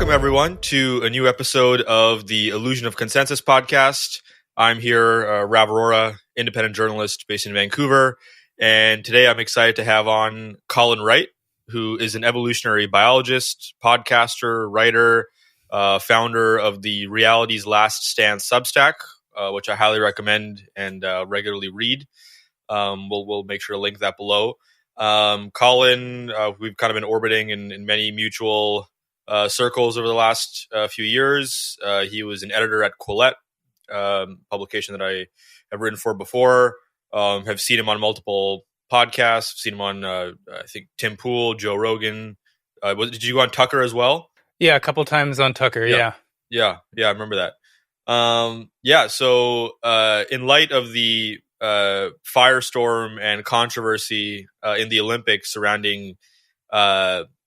Welcome, everyone, to a new episode of the Illusion of Consensus podcast. I'm here, Rav Arora, independent journalist based in Vancouver. And today I'm excited to have on Colin Wright, who is an evolutionary biologist, podcaster, writer, founder of the Reality's Last Stand Substack, which I highly recommend and regularly read. We'll make sure to link that below. Colin, we've kind of been orbiting in many mutual circles over the last few years. He was an editor at Quillette, publication that I have written for before. Have seen him on multiple podcasts. Seen him on, I think, Tim Pool, Joe Rogan. Did you go on Tucker as well? Yeah, a couple times on Tucker. Yeah, I remember that. So in light of the firestorm and controversy in the Olympics surrounding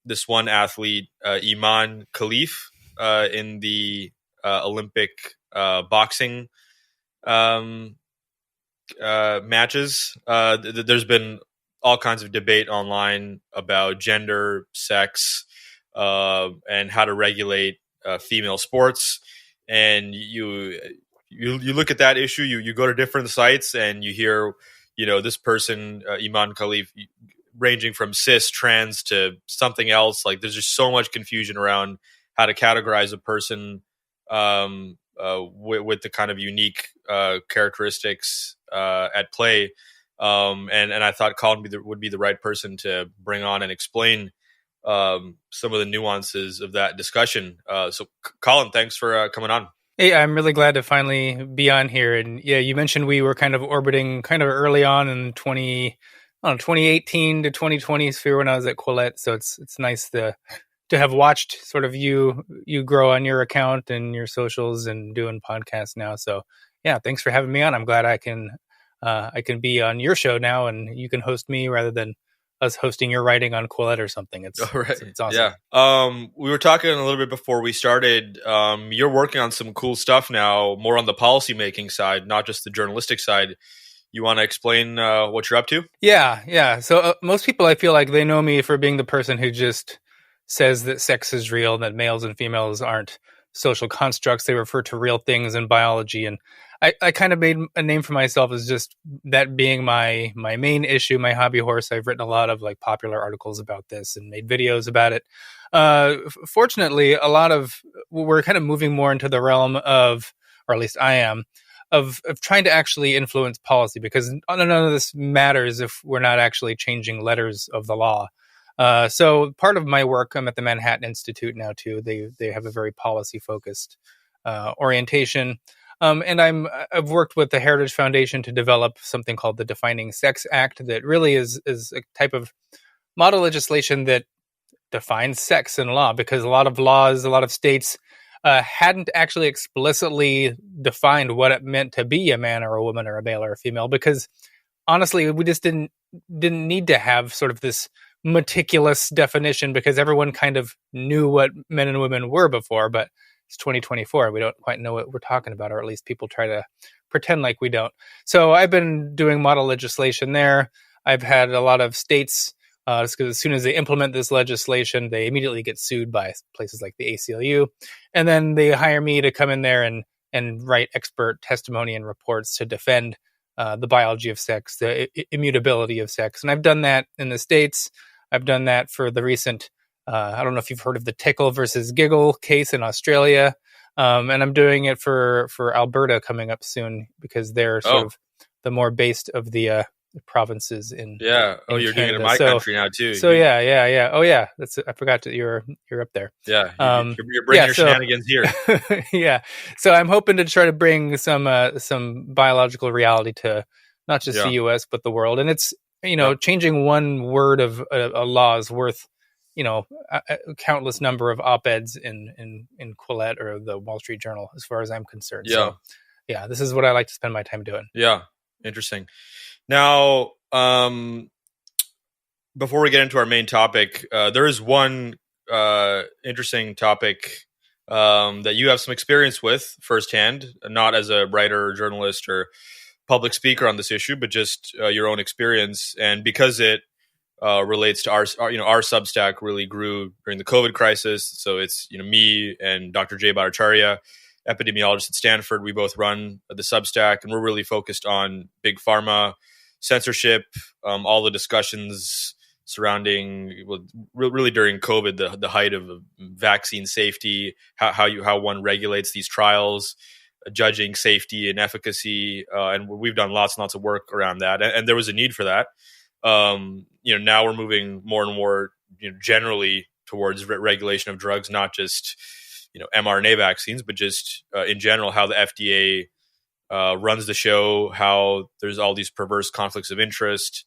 this one athlete, Iman Khalif, in the Olympic boxing matches. There's been all kinds of debate online about gender, sex, and how to regulate female sports. And you look at that issue, you go to different sites and you hear, this person, Iman Khalif, ranging from cis, trans to something else. Like, there's just so much confusion around how to categorize a person with the kind of unique characteristics at play. And I thought Colin would be the right person to bring on and explain some of the nuances of that discussion. So Colin, thanks for coming on. Hey, I'm really glad to finally be on here. And yeah, you mentioned we were kind of orbiting kind of early on in 2018 to 2020 sphere when I was at Quillette. So it's nice to have watched sort of you grow on your account and your socials and doing podcasts now. So yeah, thanks for having me on. I'm glad I can be on your show now, and you can host me rather than us hosting your writing on Quillette or something. It's awesome. Yeah. We were talking a little bit before we started. You're working on some cool stuff now, more on the policymaking side, not just the journalistic side. You want to explain what you're up to? Yeah. So most people, I feel like they know me for being the person who just says that sex is real, that males and females aren't social constructs. They refer to real things in biology. And I kind of made a name for myself as just that being my main issue, my hobby horse. I've written a lot of like popular articles about this and made videos about it. Fortunately, we're kind of moving more into the realm of, or at least I am, of trying to actually influence policy, because none of this matters if we're not actually changing letters of the law. So part of my work, I'm at the Manhattan Institute now too. They have a very policy focused orientation. And I've worked with the Heritage Foundation to develop something called the Redefining Sex Act that really is a type of model legislation that defines sex in law, because a lot of states hadn't actually explicitly defined what it meant to be a man or a woman or a male or a female, because honestly, we just didn't need to have sort of this meticulous definition, because everyone kind of knew what men and women were before, but it's 2024. We don't quite know what we're talking about, or at least people try to pretend like we don't. So I've been doing model legislation there. I've had a lot of states, because as soon as they implement this legislation, they immediately get sued by places like the ACLU. And then they hire me to come in there and write expert testimony and reports to defend the biology of sex, the immutability of sex. And I've done that in the States. I've done that for the recent, I don't know if you've heard of the Tickle versus Giggle case in Australia. And I'm doing it for Alberta coming up soon, because they're sort of the more based of the provinces in you're Canada. doing it in my country now too. So yeah. Oh yeah, I forgot that you're up there. Yeah, you're bringing your shenanigans here. Yeah, so I'm hoping to try to bring some biological reality to not just the U.S. but the world. And it's changing one word of a law is worth a countless number of op-eds in Quillette or the Wall Street Journal, as far as I'm concerned. Yeah. So yeah, this is what I like to spend my time doing. Yeah, interesting. Now, before we get into our main topic, there is one interesting topic that you have some experience with firsthand, not as a writer or journalist or public speaker on this issue, but just your own experience. And because it relates to our Substack really grew during the COVID crisis. So it's me and Dr. Jay Bhattacharya, epidemiologist at Stanford. We both run the Substack, and we're really focused on big pharma, censorship, all the discussions surrounding really during COVID, the height of vaccine safety, how one regulates these trials, judging safety and efficacy, and we've done lots and lots of work around that, and there was a need for that. Now we're moving more and more, generally towards regulation of drugs, not just mRNA vaccines, but just in general how the FDA runs the show, how there's all these perverse conflicts of interest,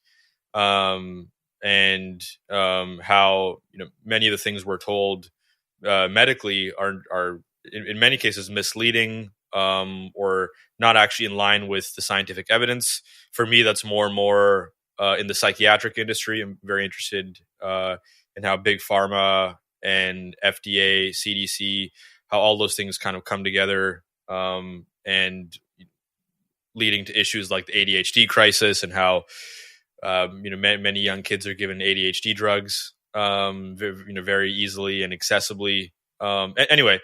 and how many of the things we're told medically are in many cases misleading, or not actually in line with the scientific evidence. For me, that's more and more in the psychiatric industry. I'm very interested in how big pharma and FDA, CDC, how all those things kind of come together, and leading to issues like the ADHD crisis, and how many young kids are given ADHD drugs very easily and accessibly. Anyway,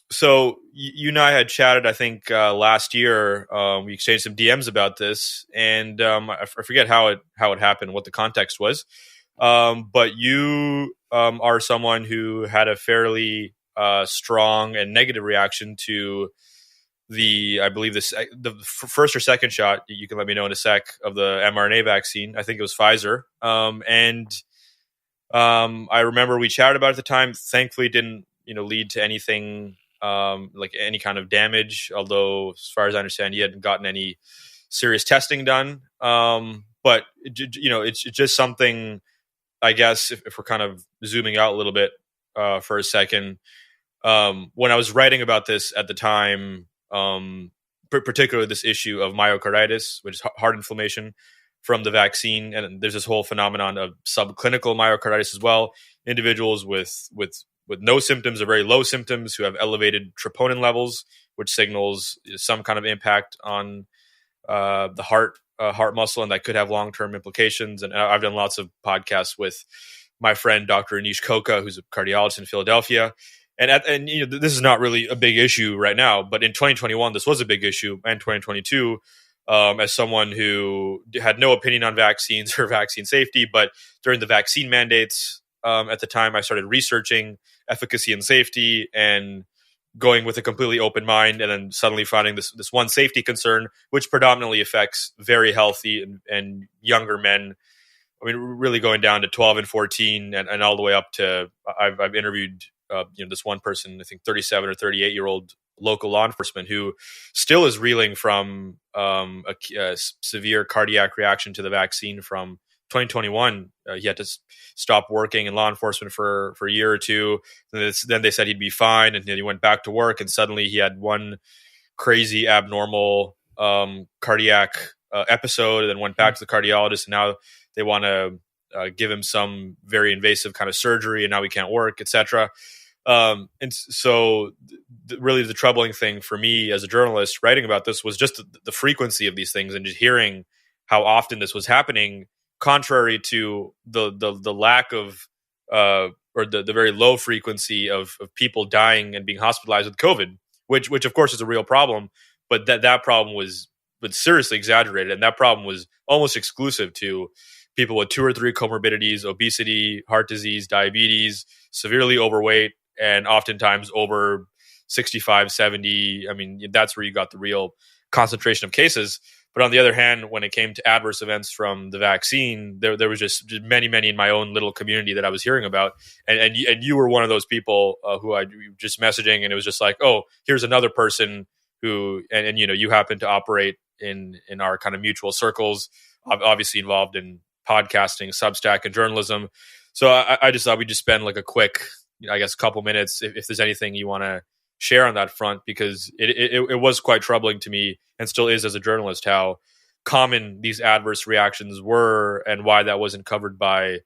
so you and I had chatted, I think, last year. We exchanged some DMs about this, and I forget how it happened, what the context was. But you are someone who had a fairly strong and negative reaction to I believe the first or second shot. You can let me know in a sec, of the mRNA vaccine. I think it was Pfizer. And I remember we chatted about it at the time. Thankfully, it didn't lead to anything like any kind of damage. Although, as far as I understand, he hadn't gotten any serious testing done. But it's just something. I guess if we're kind of zooming out a little bit for a second, when I was writing about this at the time, particularly this issue of myocarditis, which is heart inflammation from the vaccine, and there's this whole phenomenon of subclinical myocarditis as well. Individuals with no symptoms or very low symptoms who have elevated troponin levels, which signals some kind of impact on the heart muscle, and that could have long-term implications. And I've done lots of podcasts with my friend Dr. Anish Koka, who's a cardiologist in Philadelphia. And this is not really a big issue right now, but in 2021 this was a big issue, and 2022. As someone who had no opinion on vaccines or vaccine safety, but during the vaccine mandates at the time, I started researching efficacy and safety and going with a completely open mind, and then suddenly finding this one safety concern, which predominantly affects very healthy and younger men. I mean, really going down to 12 and 14, and all the way up to I've interviewed this one person, I think 37 or 38-year-old local law enforcement, who still is reeling from a severe cardiac reaction to the vaccine from 2021. He had to stop working in law enforcement for a year or two. Then they said he'd be fine, and then he went back to work, and suddenly he had one crazy abnormal cardiac episode, and then went back to the cardiologist, and now they want to give him some very invasive kind of surgery, and now he can't work, etc. And so really the troubling thing for me as a journalist writing about this was just the frequency of these things, and just hearing how often this was happening, contrary to the lack of or the very low frequency of people dying and being hospitalized with COVID, which of course is a real problem, but that problem was seriously exaggerated, and that problem was almost exclusive to people with 2 or 3 comorbidities: obesity, heart disease, diabetes, severely overweight, and oftentimes over 65, 70. I mean, that's where you got the real concentration of cases. But on the other hand, when it came to adverse events from the vaccine, there was just many in my own little community that I was hearing about. And you were one of those people who I just messaging, and it was just like, oh, here's another person who, and you happen to operate in our kind of mutual circles, obviously involved in podcasting, Substack, and journalism. So I just thought we'd just spend like a quick, I guess, couple minutes if there's anything you want to share on that front, because it was quite troubling to me, and still is as a journalist, how common these adverse reactions were, and why that wasn't covered by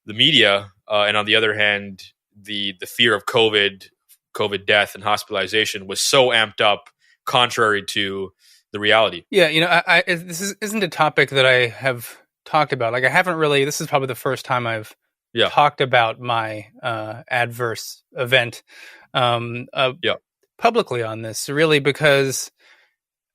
the media. And on the other hand, the fear of COVID death and hospitalization was so amped up, contrary to the reality. Yeah, this isn't a topic that I have talked about. Like I haven't really. This is probably the first time I've talked about my adverse event publicly on this, really, because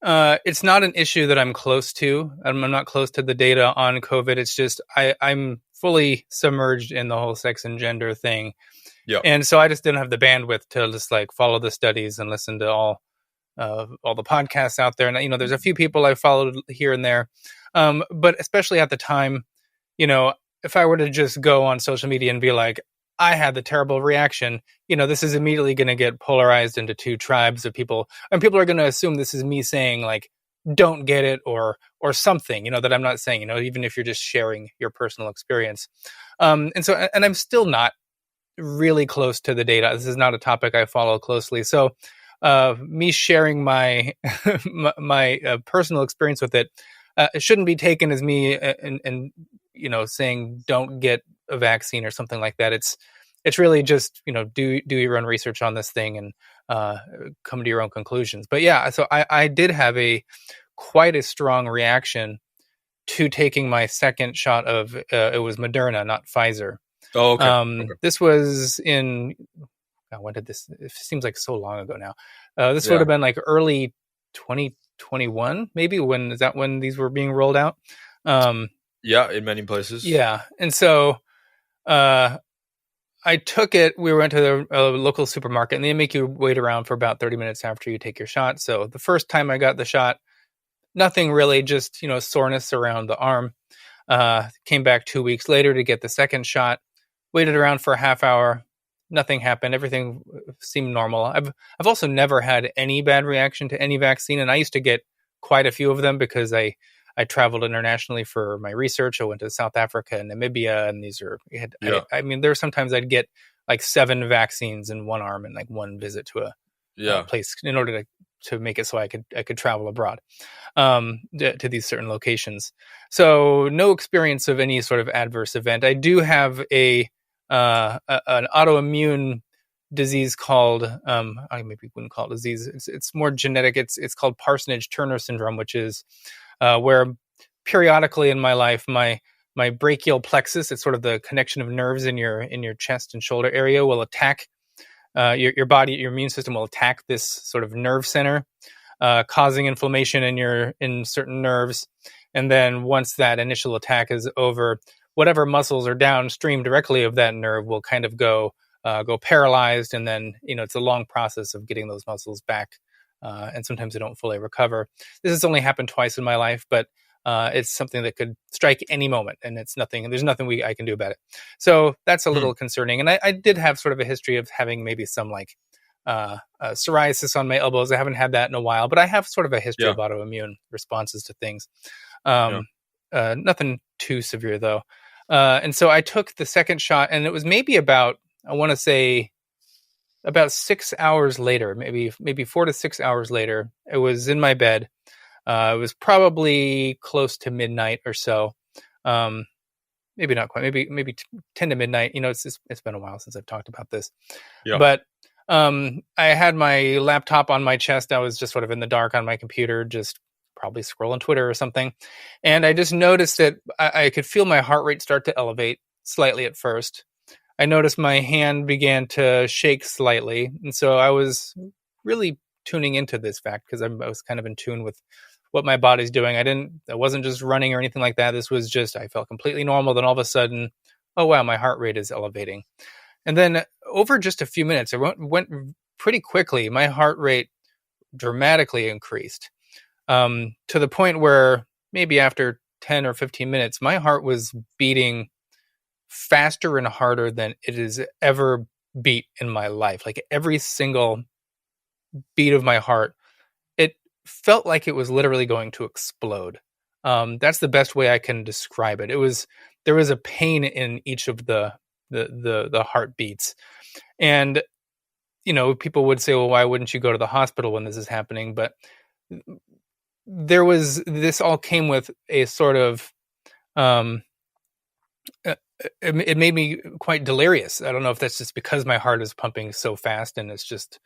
it's not an issue that I'm close to. I'm not close to the data on COVID. It's just I'm fully submerged in the whole sex and gender thing. Yeah. And so I just didn't have the bandwidth to just like follow the studies and listen to all the podcasts out there. And, you know, there's a few people I followed here and there. But especially at the time, you know, if I were to just go on social media and be like, I had the terrible reaction, you know, this is immediately going to get polarized into two tribes of people. And people are going to assume this is me saying like, don't get it or something, you know, that I'm not saying, you know, even if you're just sharing your personal experience. And I'm still not really close to the data. This is not a topic I follow closely. So me sharing my my personal experience with it, it shouldn't be taken as me and you know, saying don't get a vaccine or something like that. It's really just, you know, do your own research on this thing and come to your own conclusions. But yeah, so I did have quite a strong reaction to taking my second shot of it was Moderna, not Pfizer. Oh, okay. Okay. This was in when did this? It seems like so long ago now. This would have been like early 2021, maybe. When these were being rolled out? Yeah, in many places. Yeah, and so I took it. We went to the local supermarket, and they make you wait around for about 30 minutes after you take your shot. So the first time I got the shot, nothing really, just, you know, soreness around the arm. Came back 2 weeks later to get the second shot. Waited around for a half hour. Nothing happened. Everything seemed normal. I've also never had any bad reaction to any vaccine, and I used to get quite a few of them because I traveled internationally for my research. I went to South Africa and Namibia, and these are. I mean, there were sometimes I'd get like 7 vaccines in one arm in like one visit to a place in order to make it so I could travel abroad to these certain locations. So no experience of any sort of adverse event. I do have an autoimmune disease called I maybe wouldn't call it disease. It's more genetic. It's called Parsonage-Turner syndrome, which is where periodically in my life my brachial plexus, it's sort of the connection of nerves in your chest and shoulder area, will attack your body. Your immune system will attack this sort of nerve center, causing inflammation in certain nerves. And then once that initial attack is over, whatever muscles are downstream directly of that nerve will kind of go paralyzed. And then, you know, it's a long process of getting those muscles back. And sometimes they don't fully recover. This has only happened twice in my life, but it's something that could strike any moment, and there's nothing I can do about it. So that's a little concerning. And I did have sort of a history of having maybe some like psoriasis on my elbows. I haven't had that in a while, but I have sort of a history of autoimmune responses to things. Nothing too severe though. And so I took the second shot, and it was maybe about 6 hours later, maybe 4 to 6 hours later. I was in my bed. It was probably close to midnight or so. Maybe not quite. Maybe 10 to midnight. You know, it's been a while since I've talked about this. Yeah. But I had my laptop on my chest. I was just sort of in the dark on my computer, just probably scrolling Twitter or something. And I just noticed that I could feel my heart rate start to elevate slightly at first. I noticed my hand began to shake slightly. And so I was really tuning into this fact because I was kind of in tune with what my body's doing. I wasn't just running or anything like that. This was just, I felt completely normal. Then all of a sudden, oh wow, my heart rate is elevating. And then over just a few minutes, it went pretty quickly. My heart rate dramatically increased to the point where maybe after 10 or 15 minutes, my heart was beating faster and harder than it has ever beat in my life. Like every single beat of my heart, it felt like it was literally going to explode. That's the best way I can describe it. There was a pain in each of the heartbeats. And, you know, people would say, well, why wouldn't you go to the hospital when this is happening? But this all came with a sort of, it made me quite delirious. I don't know if that's just because my heart is pumping so fast and it's just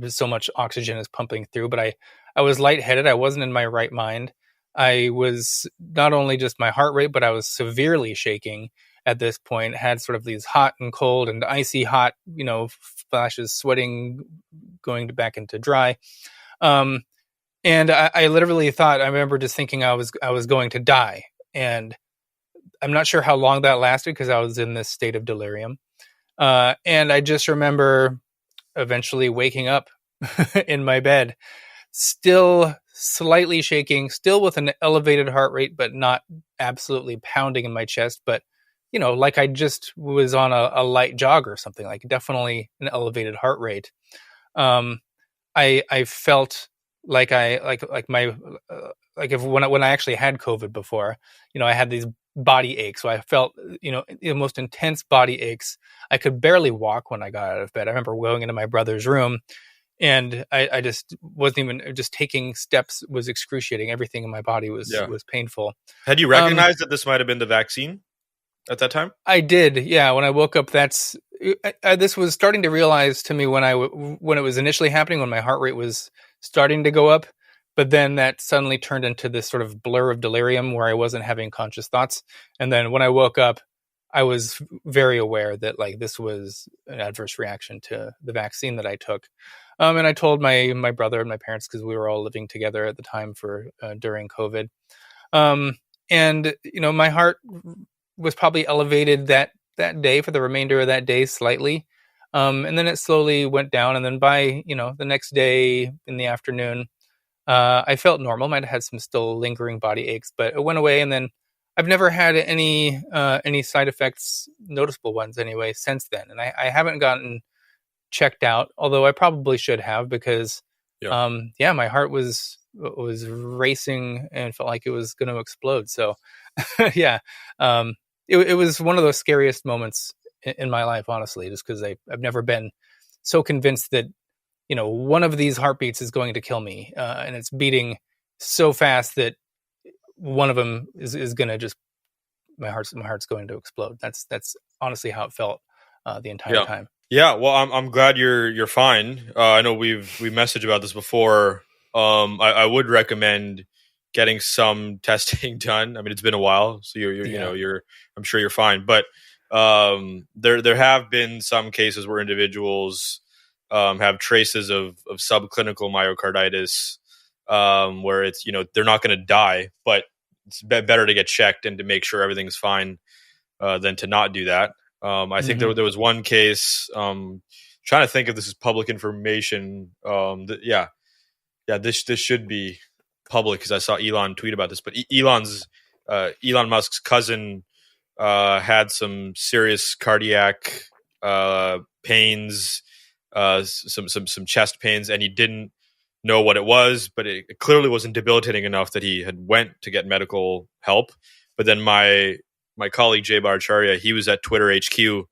so much oxygen is pumping through, but I was lightheaded. I wasn't in my right mind. I was not only just my heart rate, but I was severely shaking at this point, had sort of these hot and cold and icy hot, flashes, sweating, going back into dry. And I literally thought, I remember just thinking I was going to die. And I'm not sure how long that lasted because I was in this state of delirium. And I just remember eventually waking up in my bed, still slightly shaking, still with an elevated heart rate, but not absolutely pounding in my chest. But, like I just was on a light jog or something, like definitely an elevated heart rate. I felt like when I actually had COVID before, I had these body aches. So I felt, the most intense body aches. I could barely walk when I got out of bed. I remember going into my brother's room and I just wasn't even, just taking steps was excruciating. Everything in my body was painful. Had you recognized that this might have been the vaccine at that time? I did. Yeah. When I woke up, this was starting to realize to me when it was initially happening, when my heart rate was starting to go up, but then that suddenly turned into this sort of blur of delirium where I wasn't having conscious thoughts. And then when I woke up, I was very aware that like this was an adverse reaction to the vaccine that I took. And I told my brother and my parents, because we were all living together at the time during COVID. And my heart was probably elevated that day for the remainder of that day slightly. And then it slowly went down. And then by, the next day in the afternoon, I felt normal. Might have had some still lingering body aches, but it went away. And then I've never had any side effects, noticeable ones anyway, since then. And I haven't gotten checked out, although I probably should have, because my heart was racing and felt like it was going to explode. So it was one of those scariest moments in my life, honestly, just because I've never been so convinced that one of these heartbeats is going to kill me, and it's beating so fast that one of them is going to just my heart's going to explode. That's honestly how it felt the entire time. Yeah, well, I'm glad you're fine. I know we've messaged about this before. I would recommend getting some testing done. I mean, it's been a while, so I'm sure you're fine. But there have been some cases where individuals have traces of subclinical myocarditis, where it's they're not going to die, but it's better to get checked and to make sure everything's fine than to not do that. I think there was one case. Trying to think if this is public information. This should be public because I saw Elon tweet about this. But Elon Musk's cousin had some serious cardiac pains, some chest pains, and he didn't know what it was, but it clearly wasn't debilitating enough that he had went to get medical help. But then my colleague Jay Bhattacharya, he was at Twitter HQ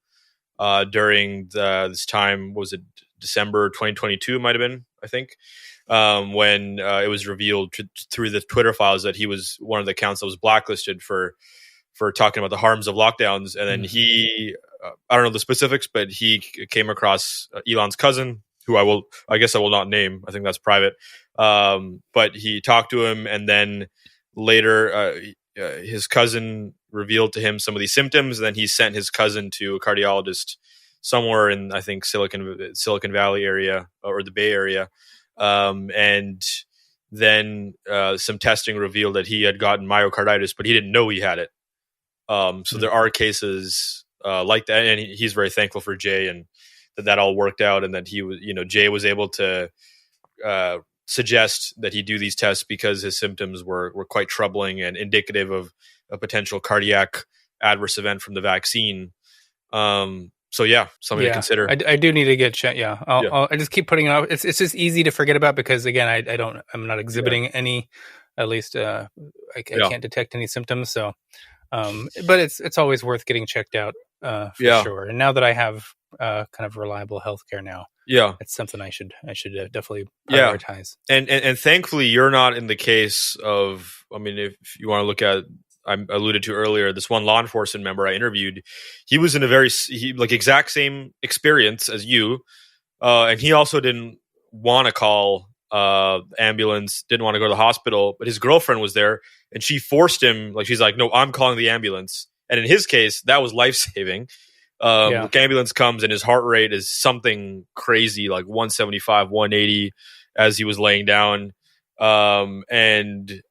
during this time. Was it December 2022? It might have been, I think, when it was revealed through the Twitter files that he was one of the accounts that was blacklisted for talking about the harms of lockdowns. And then he, I don't know the specifics, but he came across Elon's cousin, who I guess I will not name. I think that's private. But he talked to him, and then later his cousin revealed to him some of these symptoms. And then he sent his cousin to a cardiologist somewhere in, I think, Silicon Valley area or the Bay Area. And then some testing revealed that he had gotten myocarditis, but he didn't know he had it. So there are cases like that, and he's very thankful for Jay and that all worked out, and that he was, Jay was able to suggest that he do these tests because his symptoms were quite troubling and indicative of a potential cardiac adverse event from the vaccine. So something to consider. I do need to get checked. I just keep putting it off. It's just easy to forget about because again, I'm not exhibiting any, at least I can't detect any symptoms. So, but it's always worth getting checked out for sure. And now that I have kind of reliable healthcare now, it's something I should definitely prioritize. And thankfully, you're not in the case of. I mean, if you want to look at. I alluded to earlier, this one law enforcement member I interviewed, he was in exact same experience as you. And he also didn't want to call ambulance, didn't want to go to the hospital, but his girlfriend was there, and she forced him. Like, she's like, "No, I'm calling the ambulance." And in his case, that was life saving. The ambulance comes, and his heart rate is something crazy, like 175, 180, as he was laying down. Ambulance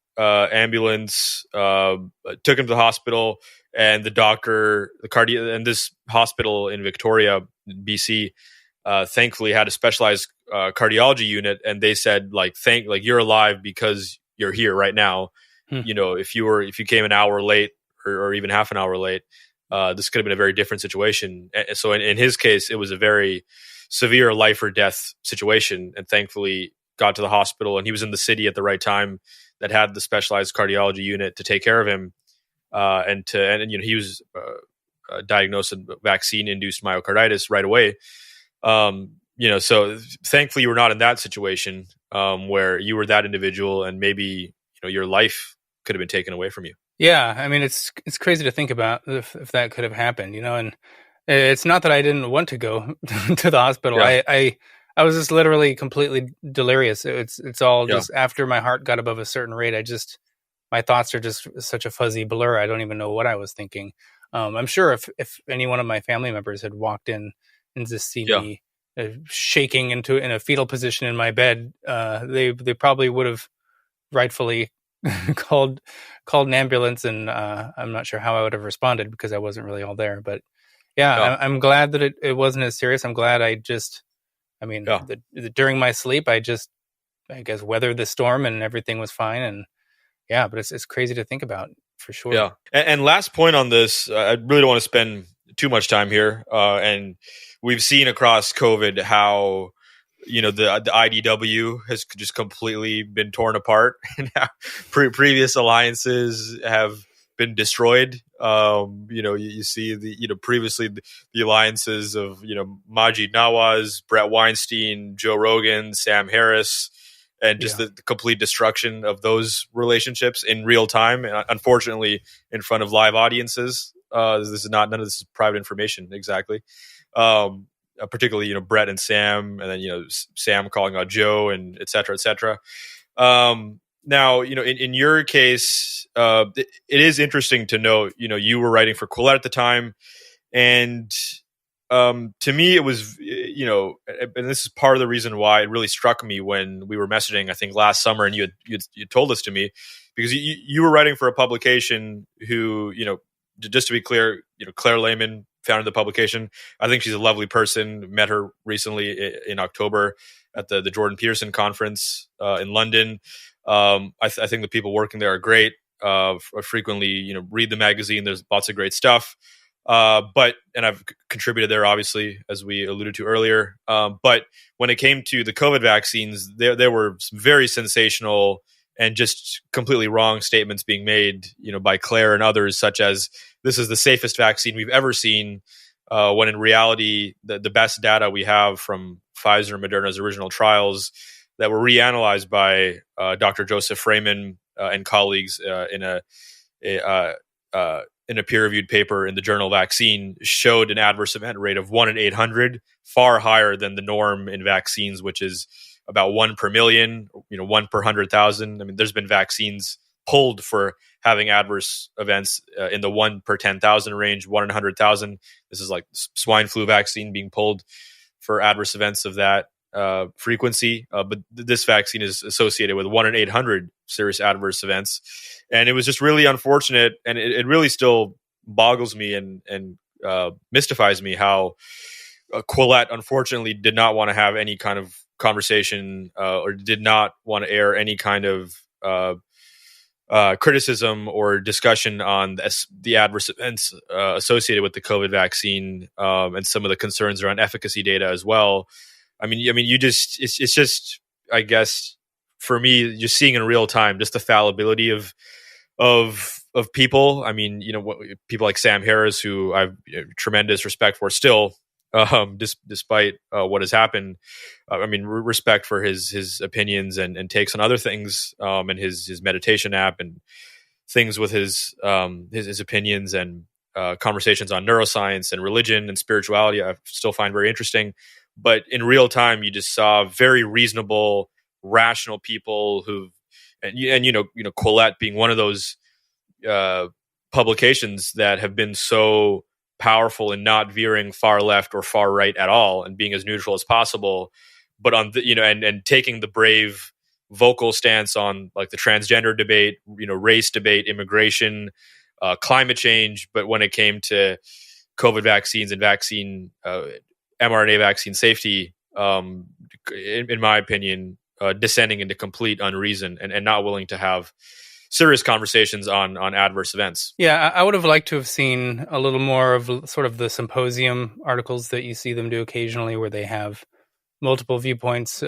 took him to the hospital, and the doctor, and this hospital in Victoria, BC, thankfully had a specialized cardiology unit, and they said, like, you're alive because you're here right now. You know, if you came an hour late or even half an hour late, this could have been a very different situation. So in his case, it was a very severe life or death situation, and thankfully got to the hospital, and he was in the city at the right time that had the specialized cardiology unit to take care of him. And you know, he was diagnosed with vaccine-induced myocarditis right away. You know, so thankfully you were not in that situation where you were that individual, and maybe, you know, your life could have been taken away from you. Yeah, I mean, it's crazy to think about if that could have happened, you know. And it's not that I didn't want to go to the hospital. Yeah. I was just literally completely delirious. It's all just after my heart got above a certain rate. My thoughts are just such a fuzzy blur. I don't even know what I was thinking. I'm sure if any one of my family members had walked in and just seen me shaking in a fetal position in my bed, they probably would have rightfully called an ambulance, and I'm not sure how I would have responded because I wasn't really all there. But I'm glad that it wasn't as serious. I'm glad during my sleep, I guess weathered the storm and everything was fine. And but it's crazy to think about, for sure. Yeah. And last point on this, I really don't want to spend too much time here. And we've seen across COVID how, you know, the IDW has just completely been torn apart, and previous alliances have been destroyed. You know, you see previously the alliances of, you know, Majid Nawaz, Brett Weinstein, Joe Rogan, Sam Harris, and just the complete destruction of those relationships in real time, and unfortunately in front of live audiences. None of this is private information exactly. Particularly, you know, Brett and Sam, and then, you know, Sam calling out Joe, and et cetera, et cetera. Now, you know, in your case, it is interesting to note, you know, you were writing for Quillette at the time, and to me, it was, you know, and this is part of the reason why it really struck me when we were messaging, I think last summer, and you told this to me, because you were writing for a publication who, you know, just to be clear, you know, Claire Lehman founded the publication. I think she's a lovely person. Met her recently in October at the Jordan Peterson conference in London. I think the people working there are great. Frequently, you know, read the magazine. There's lots of great stuff. And I've contributed there, obviously, as we alluded to earlier. But when it came to the COVID vaccines, there were some very sensational and just completely wrong statements being made, you know, by Claire and others, such as this is the safest vaccine we've ever seen, when in reality, the best data we have from Pfizer and Moderna's original trials that were reanalyzed by Dr. Joseph Freeman and colleagues in a peer-reviewed paper in the journal Vaccine showed an adverse event rate of 1 in 800, far higher than the norm in vaccines, which is about 1 per million, you know, 1 per 100,000. I mean, there's been vaccines pulled for having adverse events in the 1 per 10,000 range, 1 in 100,000. This is like swine flu vaccine being pulled for adverse events of that frequency. But this vaccine is associated with 1 in 800 serious adverse events. And it was just really unfortunate. And it really still boggles me and mystifies me how Quillette, unfortunately, did not want to have any kind of conversation or did not want to air any kind of criticism or discussion on the adverse events associated with the COVID vaccine and some of the concerns around efficacy data as well. I mean, it's just, I guess, for me, just seeing in real time, just the fallibility of people. I mean, you know, people like Sam Harris, who I've tremendous respect for still, despite what has happened. I mean, respect for his opinions and takes on other things, and his meditation app and things with his opinions and conversations on neuroscience and religion and spirituality. I still find very interesting. But in real time, you just saw very reasonable rational people and Quillette being one of those publications that have been so powerful in not veering far left or far right at all and being as neutral as possible, but on the, and taking the brave vocal stance on like the transgender debate, race debate, immigration, climate change. But when it came to COVID vaccines and mRNA vaccine safety, in my opinion, descending into complete unreason and not willing to have serious conversations on adverse events. Yeah, I would have liked to have seen a little more of sort of the symposium articles that you see them do occasionally, where they have multiple viewpoints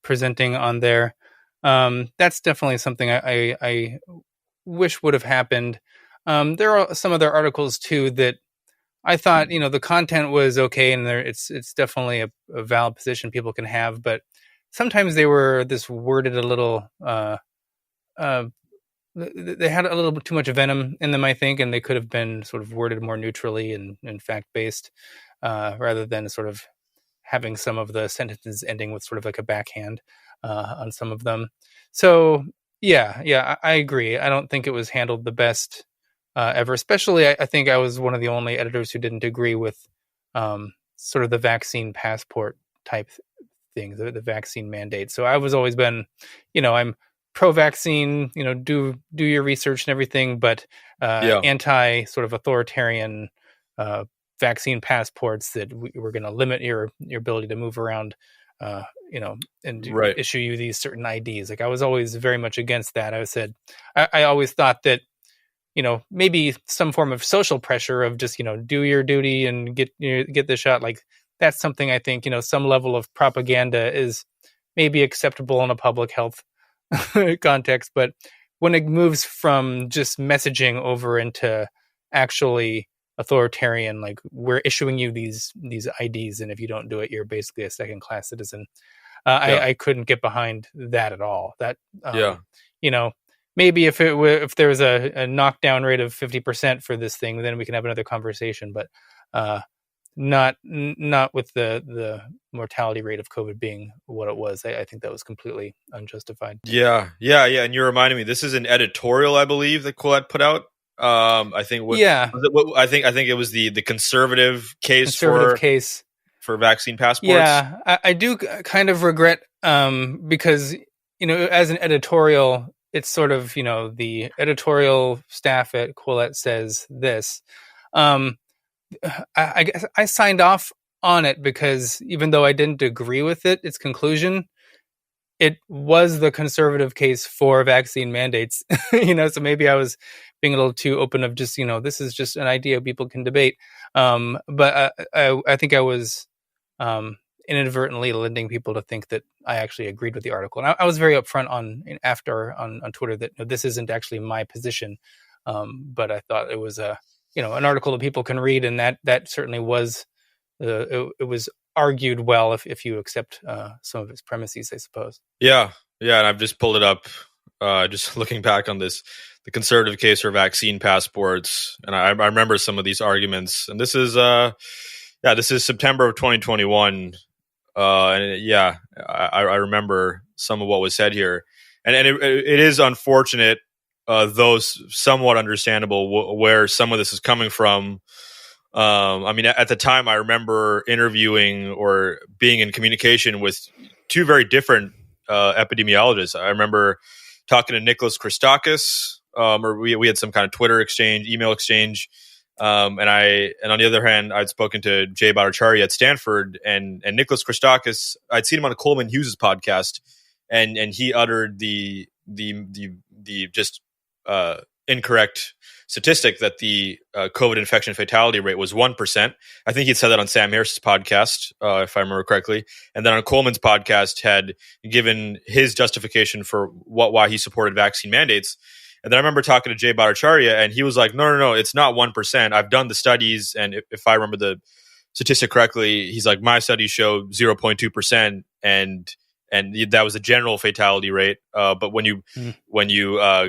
presenting on there. That's definitely something I wish would have happened. There are some other articles too that I thought, the content was okay, and it's definitely a valid position people can have, but sometimes they were worded a little. They had a little bit too much venom in them, I think, and they could have been sort of worded more neutrally and fact based, rather than sort of having some of the sentences ending with sort of like a backhand on some of them. So yeah, I agree. I don't think it was handled the best ever. Especially, I think I was one of the only editors who didn't agree with sort of the vaccine passport type thing, the vaccine mandate. So I was always been, I'm pro-vaccine, do your research and everything, but anti sort of authoritarian vaccine passports that we're going to limit your ability to move around, and issue you these certain IDs. Like I was always very much against that. I always thought that, maybe some form of social pressure of just, do your duty and get the shot. Like that's something I think, some level of propaganda is maybe acceptable in a public health context, but when it moves from just messaging over into actually authoritarian, like we're issuing you these IDs, and if you don't do it, you're basically a second-class citizen. I couldn't get behind that at all. That maybe if there was a knockdown rate of 50% for this thing, then we can have another conversation. But not with the mortality rate of COVID being what it was. I think that was completely unjustified. Yeah. And you're reminding me, this is an editorial, I believe, that Quillette put out. I think. I think it was the conservative case for vaccine passports. Yeah, I do kind of regret because as an editorial, it's sort of the editorial staff at Quillette says this. I guess I signed off on it because even though I didn't agree with its conclusion, it was the conservative case for vaccine mandates. So maybe I was being a little too open of just, this is just an idea people can debate. But I think I was inadvertently lending people to think that I actually agreed with the article. And I was very upfront on Twitter that this isn't actually my position. But I thought it was an article that people can read, and that certainly was it was argued well if you accept some of its premises, I suppose. Yeah, and I've just pulled it up, just looking back on the conservative case for vaccine passports, and I remember some of these arguments. And this is September of 2021, and I remember some of what was said here, and it is unfortunate. Though somewhat understandable where some of this is coming from. At the time, I remember interviewing or being in communication with two very different epidemiologists. I remember talking to Nicholas Christakis, or we had some kind of Twitter exchange, email exchange, and on the other hand, I'd spoken to Jay Bhattacharya at Stanford, and Nicholas Christakis, I'd seen him on a Coleman Hughes podcast, and he uttered the just incorrect statistic that the COVID infection fatality rate was 1%. I think he'd said that on Sam Harris's podcast, if I remember correctly. And then on Coleman's podcast had given his justification for why he supported vaccine mandates. And then I remember talking to Jay Bhattacharya, and he was like, no, it's not 1%. I've done the studies, and if I remember the statistic correctly, he's like, my studies show 0.2%, and that was a general fatality rate. But when you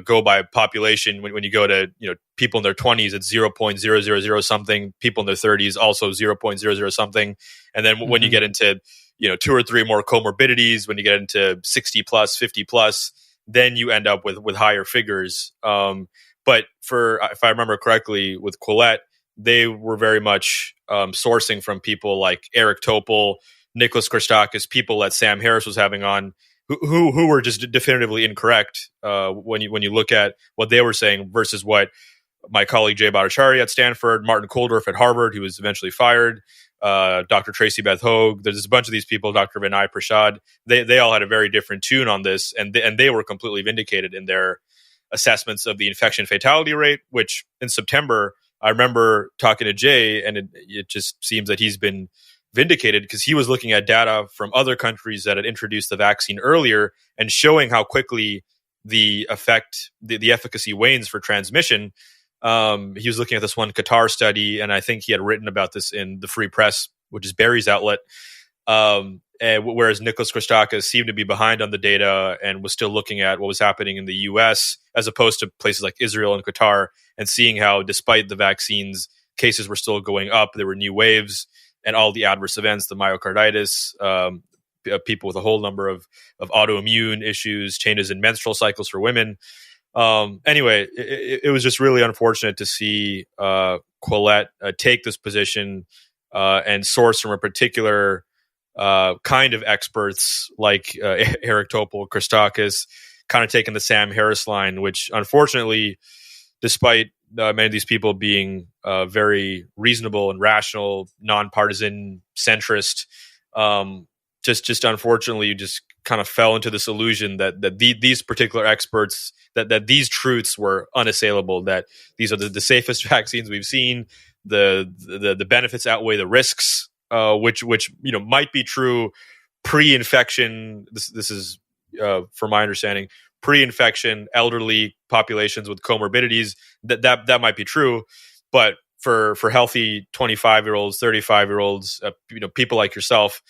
go by population, when you go to people in their 20s, it's 0.000 something. People in their 30s also 0.00 something. And then when you get into 2 or 3 more comorbidities. When you get into 60 plus, 50 plus, then you end up with higher figures. But if I remember correctly, with Quillette, they were very much sourcing from people like Eric Topol, Nicholas Christakis, people that Sam Harris was having on, who were just definitively incorrect when you look at what they were saying versus what my colleague Jay Bhattacharya at Stanford, Martin Kulldorff at Harvard, who was eventually fired, Dr. Tracy Beth Hogue. There's a bunch of these people, Dr. Vinay Prashad. They all had a very different tune on this, and they were completely vindicated in their assessments of the infection fatality rate, which in September, I remember talking to Jay, and it just seems that he's been vindicated because he was looking at data from other countries that had introduced the vaccine earlier and showing how quickly the efficacy wanes for transmission. He was looking at this one Qatar study, and I think he had written about this in the Free Press, which is Barry's outlet. And whereas Nicholas Christakis seemed to be behind on the data and was still looking at what was happening in the US, as opposed to places like Israel and Qatar, and seeing how despite the vaccines, cases were still going up. There were new waves and all the adverse events, the myocarditis, people with a whole number of autoimmune issues, changes in menstrual cycles for women. Anyway, it was just really unfortunate to see Quillette take this position and source from a particular kind of experts like Eric Topol, Christakis, kind of taking the Sam Harris line, which unfortunately, despite many of these people being very reasonable and rational, nonpartisan, centrist, just unfortunately, you just kind of fell into this illusion that these particular experts, that these truths were unassailable, that these are the safest vaccines we've seen, the benefits outweigh the risks, which might be true pre-infection. This is from my understanding, pre-infection, elderly populations with comorbidities, that might be true, but for healthy 25-year-olds, 35-year-olds, people like yourself,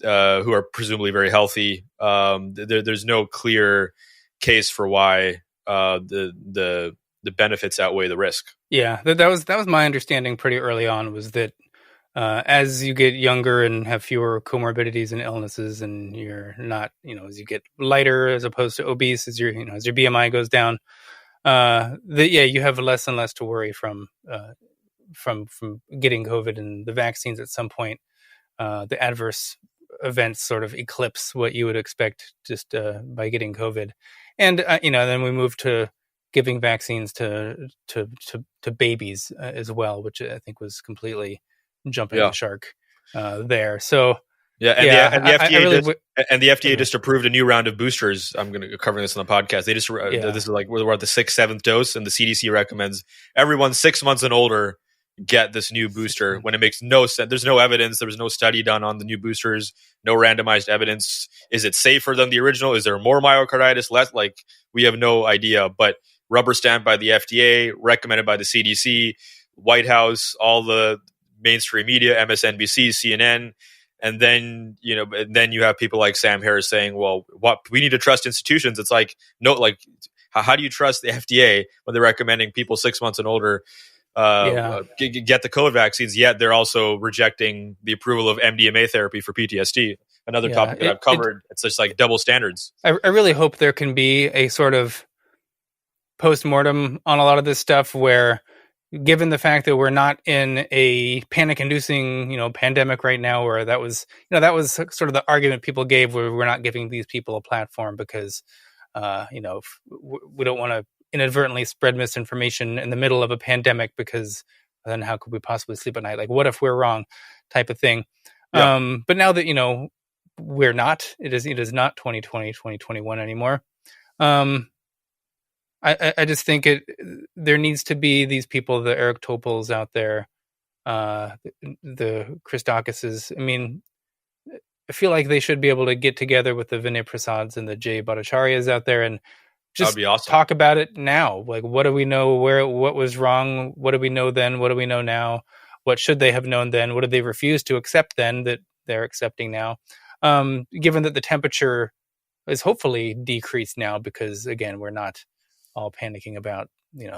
who are presumably very healthy, there's no clear case for why the benefits outweigh the risk. Yeah, that was my understanding pretty early on, was that as you get younger and have fewer comorbidities and illnesses, and you're not, as you get lighter as opposed to obese, as your BMI goes down, you have less and less to worry from getting COVID, and the vaccines at some point, the adverse events sort of eclipse what you would expect just by getting COVID. And then we moved to giving vaccines to babies as well, which I think was completely jumping the shark there. So the FDA just approved a new round of boosters. I'm going to cover this on the podcast. They just this is like we're at the 6th, 7th dose, and the CDC recommends everyone 6 months and older get this new booster when it makes no sense. There's no evidence. There was no study done on the new boosters, no randomized evidence. Is it safer than the original? Is there more myocarditis? Less? Like, we have no idea, but rubber stamped by the FDA, recommended by the CDC, White House, all the mainstream media, MSNBC, CNN. And then, you have people like Sam Harris saying, well, we need to trust institutions. It's like, no, like, how do you trust the FDA when they're recommending people 6 months and older get the COVID vaccines, yet they're also rejecting the approval of MDMA therapy for PTSD, another topic that I've covered. It's just like double standards. I really hope there can be a sort of post-mortem on a lot of this stuff where, given the fact that we're not in a panic-inducing, pandemic right now, where that was sort of the argument people gave, where we're not giving these people a platform because, we don't want to inadvertently spread misinformation in the middle of a pandemic, because then how could we possibly sleep at night? Like, what if we're wrong, type of thing. Yeah. But now that, we're not, it is not 2020, 2021 anymore. I just think there needs to be these people, the Eric Topols out there, the Christakises. I mean, I feel like they should be able to get together with the Vinay Prasads and the Jay Bhattacharyas out there and just awesome. Talk about it now. Like, what do we know? What was wrong? What do we know then? What do we know now? What should they have known then? What did they refuse to accept then that they're accepting now? Given that the temperature is hopefully decreased now, because again, we're not all panicking about,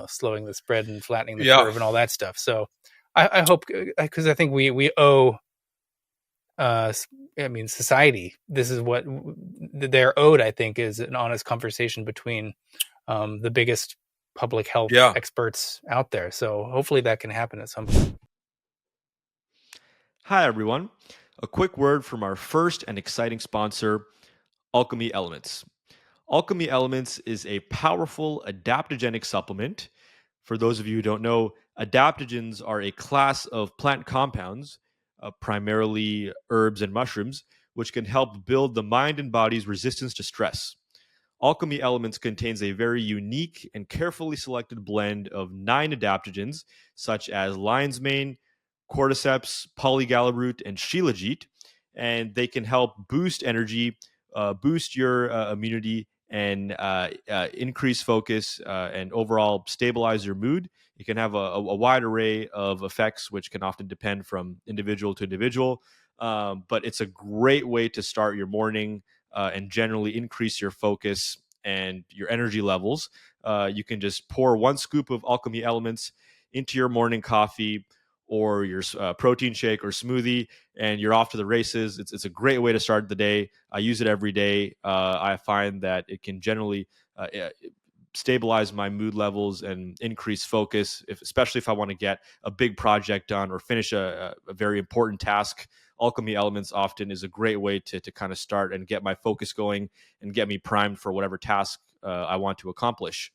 slowing the spread and flattening the curve and all that stuff. So I hope, because I think we owe society. This is what they're owed, I think, is an honest conversation between the biggest public health experts out there. So hopefully that can happen at some point. Hi, everyone. A quick word from our first and exciting sponsor, Alchemy Elements. Alchemy Elements is a powerful adaptogenic supplement. For those of you who don't know, adaptogens are a class of plant compounds, primarily herbs and mushrooms, which can help build the mind and body's resistance to stress. Alchemy Elements contains a very unique and carefully selected blend of 9 adaptogens, such as lion's mane, cordyceps, polygalaroot, and shilajit, and they can help boost energy, boost your immunity, and increase focus and overall stabilize your mood. It can have a wide array of effects, which can often depend from individual to individual, but it's a great way to start your morning and generally increase your focus and your energy levels. You can just pour 1 scoop of Alchemy Elements into your morning coffee or your protein shake or smoothie, and you're off to the races. It's a great way to start the day. I use it every day. I find that it can generally stabilize my mood levels and increase focus, especially if I want to get a big project done or finish a very important task. Alchemy Elements often is a great way to kind of start and get my focus going and get me primed for whatever task I want to accomplish.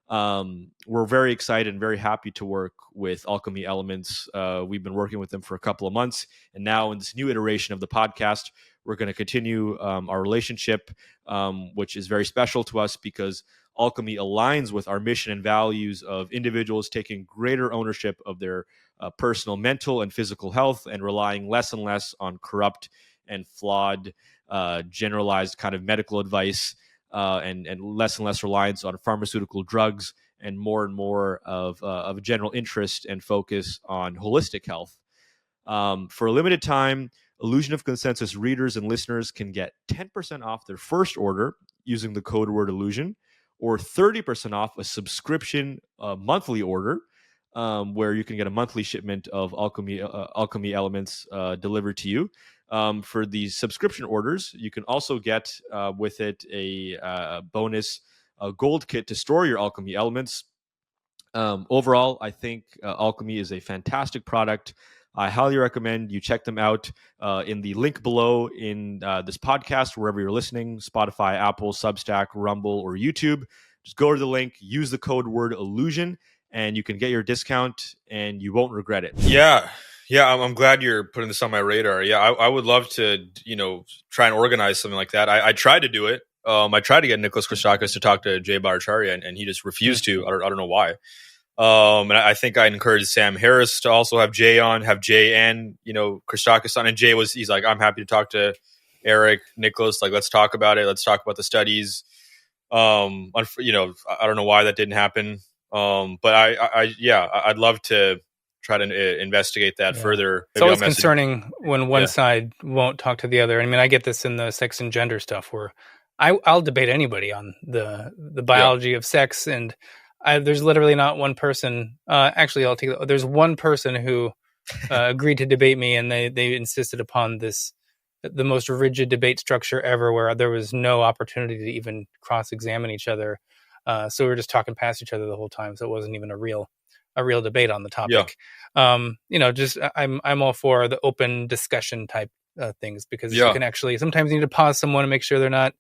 We're very excited and very happy to work with Alchemy Elements. We've been working with them for a couple of months, and now in this new iteration of the podcast, we're going to continue our relationship, which is very special to us because Alchemy aligns with our mission and values of individuals taking greater ownership of their personal mental and physical health and relying less and less on corrupt and flawed generalized kind of medical advice, and less reliance on pharmaceutical drugs, and more of general interest and focus on holistic health. For a limited time, Illusion of Consensus readers and listeners can get 10% off their first order using the code word illusion, or 30% off a subscription monthly order, where you can get a monthly shipment of Alchemy Elements delivered to you. For the subscription orders, you can also get with it a bonus gold kit to store your Alchemy Elements. Overall, I think Alchemy is a fantastic product. I highly recommend you check them out in the link below in this podcast, wherever you're listening, Spotify, Apple, Substack, Rumble, or YouTube. Just go to the link, use the code word illusion, and you can get your discount and you won't regret it. Yeah, I'm glad you're putting this on my radar. Yeah, I would love to, try and organize something like that. I tried to do it. I tried to get Nicholas Christakis to talk to Jay Bhattacharya, and he just refused to. I don't know why. And I think I encouraged Sam Harris to also have Jay on, have Jay and, Christakis on. And Jay he's like, I'm happy to talk to Eric, Nicholas. Like, let's talk about it. Let's talk about the studies. I don't know why that didn't happen. But I'd love to try to investigate that further. It's always concerning when one side won't talk to the other. I mean, I get this in the sex and gender stuff where I'll debate anybody on the biology of sex, and there's literally not one person. Actually, there's one person who agreed to debate me, and they insisted upon the most rigid debate structure ever, where there was no opportunity to even cross-examine each other. So we were just talking past each other the whole time. So it wasn't even a real debate on the topic. I'm all for the open discussion type things, because you can actually, sometimes you need to pause someone and make sure they're not,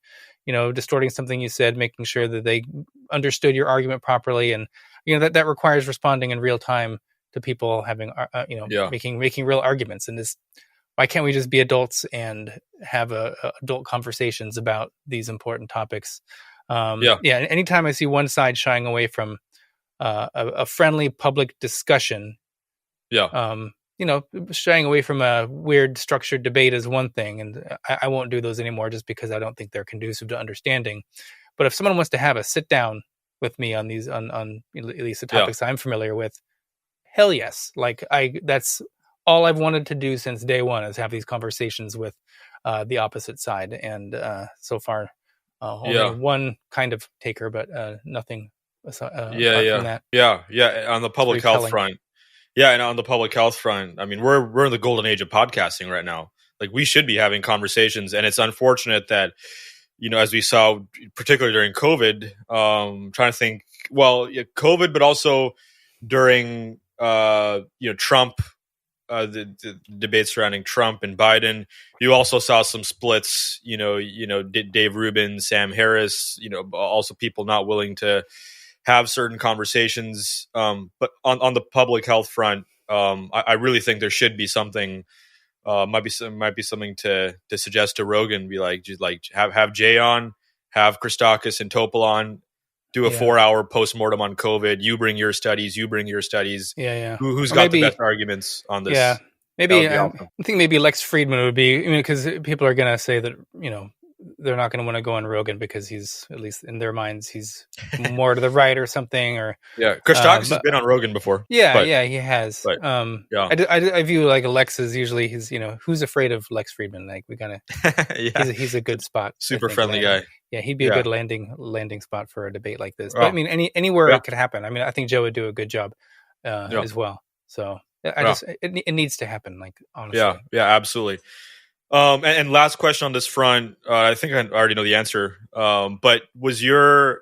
distorting something you said, making sure that they understood your argument properly. And, that requires responding in real time to people having, making real arguments. And why can't we just be adults and have adult conversations about these important topics? Anytime I see one side shying away from a friendly public discussion, shying away from a weird structured debate is one thing, and I won't do those anymore just because I don't think they're conducive to understanding. But if someone wants to have a sit down with me on these, on at least the topics I'm familiar with, hell yes. Like that's all I've wanted to do since day one, is have these conversations with the opposite side. And so far, only one kind of taker, but nothing. From that. On the public health front. Yeah, and on the public health front, I mean, we're in the golden age of podcasting right now. like we should be having conversations, and it's unfortunate that, as we saw, particularly during COVID, trying to think, COVID, but also during, Trump, the debates surrounding Trump and Biden. You also saw some splits, Dave Rubin, Sam Harris, also people not willing to have certain conversations. But on the public health front, I really think there should be something. Might be something to suggest to Rogan. Be like, just like have Jay on, have Christakis and Topol on, do a 4-hour postmortem on COVID. You bring your studies. Yeah. Who's got the best arguments on this? Yeah, maybe I think maybe Lex Friedman would be. Because people are going to say that they're not going to want to go on Rogan because he's, at least in their minds, he's more to the right or something. Or Christakis has been on Rogan before. He has. But, I view like Lex as usually his. Who's afraid of Lex Friedman? Like we gotta. He's a good spot. Super friendly guy. Yeah, he'd be a good landing spot for a debate like this. But I mean, anywhere it could happen. I mean, I think Joe would do a good job as well. So it needs to happen. Like honestly. Yeah, absolutely. And last question on this front, I think I already know the answer. But was your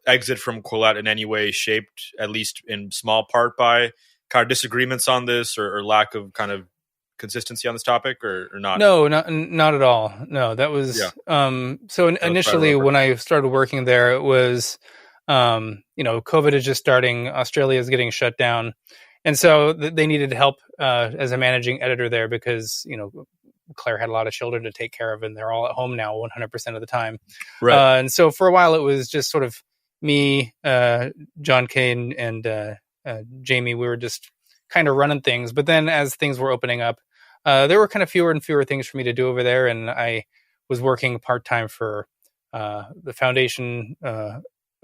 exit from Quillette in any way shaped, at least in small part, by kind of disagreements on this or lack of kind of consistency on this topic, or not? No, not at all. No, that was so initially when I started working there, it was COVID is just starting. Australia is getting shut down, and so they needed help as a managing editor there because Claire had a lot of children to take care of, and they're all at home now 100% of the time. Right. And so for a while, it was just sort of me, John Kane, and Jamie. We were just kind of running things. But then as things were opening up, there were kind of fewer and fewer things for me to do over there. And I was working part-time for the Foundation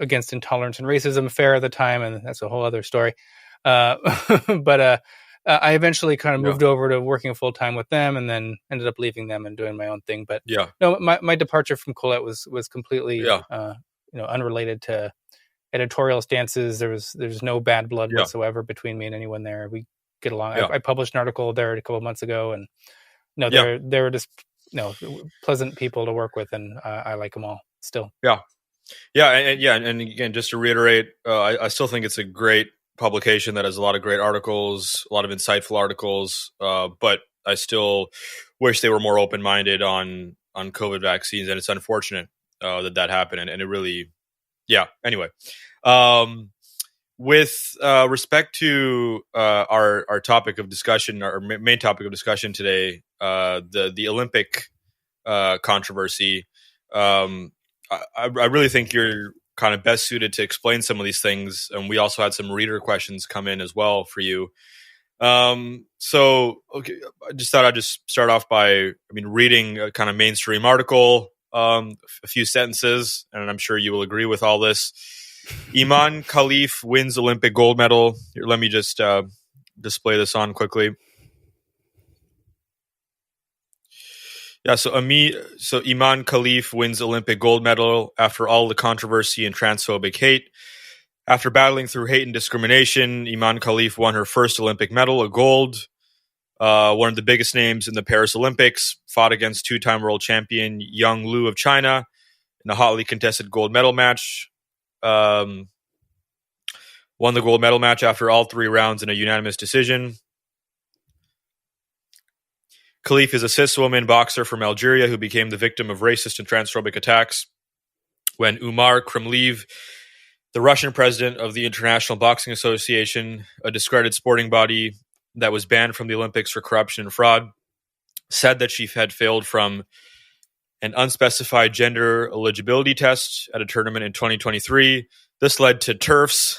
Against Intolerance and Racism Fair at the time, and that's a whole other story. But I eventually kind of moved over to working full-time with them, and then ended up leaving them and doing my own thing. But no, my departure from Quillette was completely unrelated to editorial stances. There's no bad blood whatsoever between me and anyone there. We get along. I published an article there a couple of months ago, and they were just pleasant people to work with, and I like them all still. And again, just to reiterate, I still think it's a great publication that has a lot of great articles, a lot of insightful articles, but I still wish they were more open-minded on COVID vaccines, and it's unfortunate that happened, and it really, anyway. With respect to our topic of discussion, our main topic of discussion today, the Olympic controversy, I really think you're kind of best suited to explain some of these things. And we also had some reader questions come in as well for you. So, okay, I just thought I'd just start off by, reading a kind of mainstream article, a few sentences, and I'm sure you will agree with all this. Iman Khalif wins Olympic gold medal. Here, let me just display this on quickly. So Iman Khalif wins Olympic gold medal after all the controversy and transphobic hate. After battling through hate and discrimination, Iman Khalif won her first Olympic medal, a gold. One of the biggest names in the Paris Olympics, fought against two-time world champion Yang Lu of China in a hotly contested gold medal match. Won the gold medal match after all 3 rounds in a unanimous decision. Khalif is a cis woman boxer from Algeria who became the victim of racist and transphobic attacks when Umar Kremliev, the Russian president of the International Boxing Association, a discredited sporting body that was banned from the Olympics for corruption and fraud, said that she had failed from an unspecified gender eligibility test at a tournament in 2023. This led to TERFs,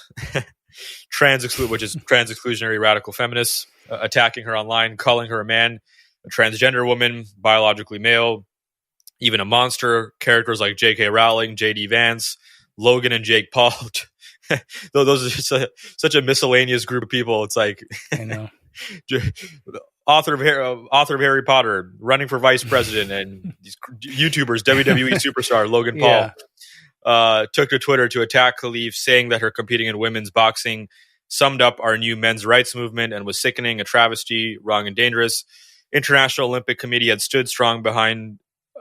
which is trans exclusionary radical feminists, attacking her online, calling her a man, a transgender woman, biologically male, even a monster. Characters like J.K. Rowling, J.D. Vance, Logan, and Jake Paul. Those are just such a miscellaneous group of people. It's like, I know. author of Harry Potter, running for vice president, and these YouTubers, WWE superstar Logan Paul, took to Twitter to attack Khalif, saying that her competing in women's boxing summed up our new men's rights movement and was sickening, a travesty, wrong, and dangerous. International Olympic Committee had stood strong behind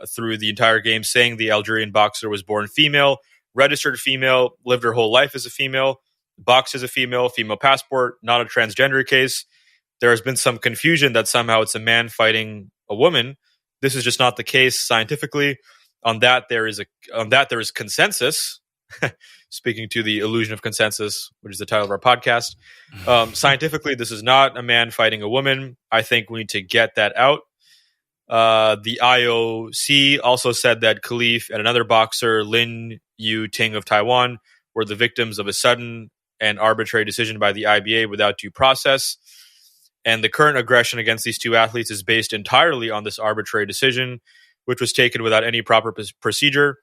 through the entire game, saying the Algerian boxer was born female, registered female, lived her whole life as a female, boxed as a female passport, not a transgender case. There has been some confusion that somehow it's a man fighting a woman. This is just not the case scientifically. On that there is consensus. Speaking to the illusion of consensus, which is the title of our podcast. Scientifically, this is not a man fighting a woman. I think we need to get that out. The IOC also said that Khalif and another boxer, Lin Yu Ting of Taiwan, were the victims of a sudden and arbitrary decision by the IBA without due process. And the current aggression against these two athletes is based entirely on this arbitrary decision, which was taken without any proper procedure.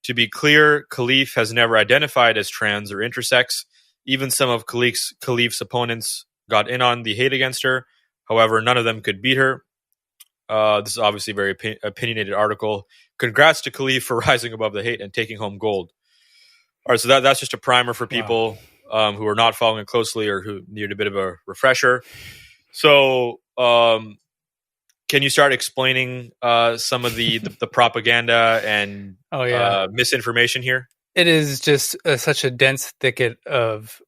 To be clear, Khalif has never identified as trans or intersex. Even some of Khalif's opponents got in on the hate against her. However, none of them could beat her. This is obviously a very opinionated article. Congrats to Khalif for rising above the hate and taking home gold. All right, so that's just a primer for people who are not following it closely or who need a bit of a refresher. So, can you start explaining some of the propaganda and misinformation here? It is just such a dense thicket of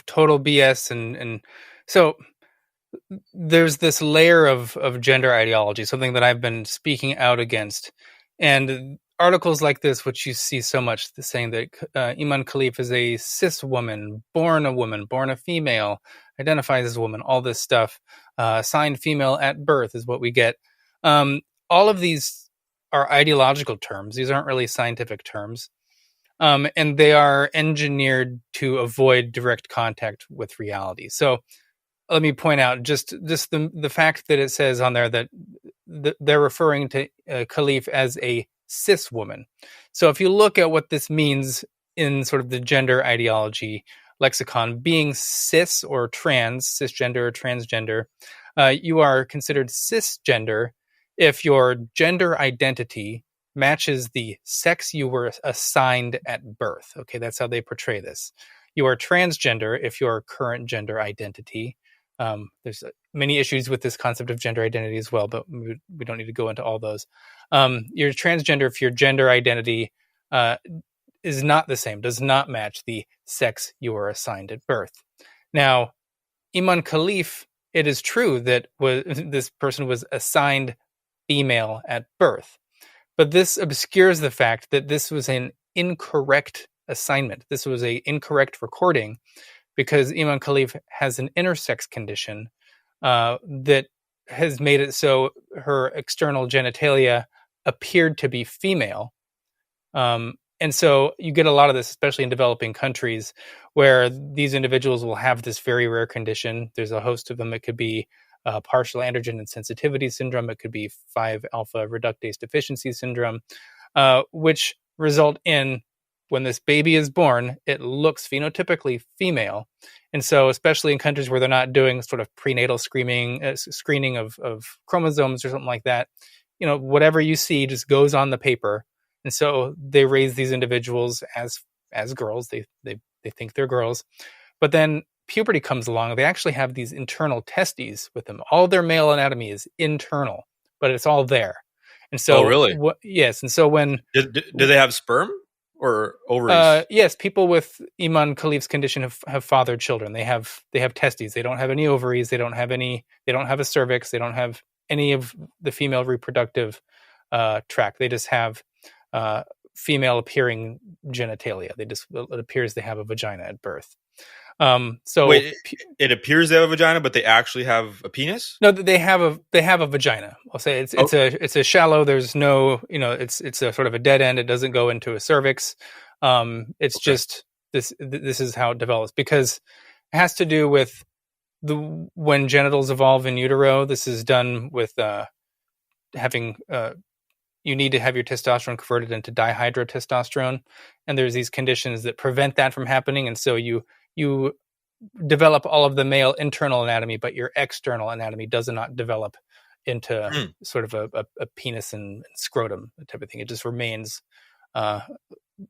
total BS, and so there's this layer of gender ideology, something that I've been speaking out against, and articles like this, which you see so much, saying that Iman Khalif is a cis woman, born a female, identifies as a woman, all this stuff, assigned female at birth is what we get. All of these are ideological terms. These aren't really scientific terms. And they are engineered to avoid direct contact with reality. So let me point out just the fact that it says on there that they're referring to Khalif as a cis woman. So if you look at what this means in sort of the gender ideology lexicon, being cis or trans, cisgender or transgender, you are considered cisgender if your gender identity matches the sex you were assigned at birth. Okay, that's how they portray this. You are transgender if your current gender identity. There's many issues with this concept of gender identity as well, but we don't need to go into all those. You're transgender if your gender identity is not the same, does not match the sex you were assigned at birth. Now, Iman Khalif, it is true that this person was assigned female at birth, but this obscures the fact that this was an incorrect assignment. This was an incorrect recording because Iman Khalif has an intersex condition that has made it so her external genitalia appeared to be female. And so you get a lot of this, especially in developing countries, where these individuals will have this very rare condition. There's a host of them. It could be partial androgen insensitivity syndrome. It could be 5-alpha reductase deficiency syndrome, which result in when this baby is born, it looks phenotypically female. And so, especially in countries where they're not doing sort of prenatal screening of chromosomes or something like that, whatever you see just goes on the paper. And so they raise these individuals as girls. They think they're girls. But then puberty comes along. They actually have these internal testes with them. All their male anatomy is internal, but it's all there. And so, really? Yes. And so when do they have sperm or ovaries? Yes, people with Iman Khalif's condition have fathered children. They have testes. They don't have any ovaries. They don't have a cervix. They don't have any of the female reproductive tract. They just have female appearing genitalia. It appears they have a vagina at birth. So wait, it appears they have a vagina, but they actually have a penis? No, they have a vagina. I'll say it's a shallow. There's no, it's a sort of a dead end. It doesn't go into a cervix. It's just this is how it develops, because it has to do with when genitals evolve in utero. This is done with having you need to have your testosterone converted into dihydrotestosterone, and there's these conditions that prevent that from happening, and so you develop all of the male internal anatomy, but your external anatomy does not develop into sort of a penis and scrotum type of thing. It just remains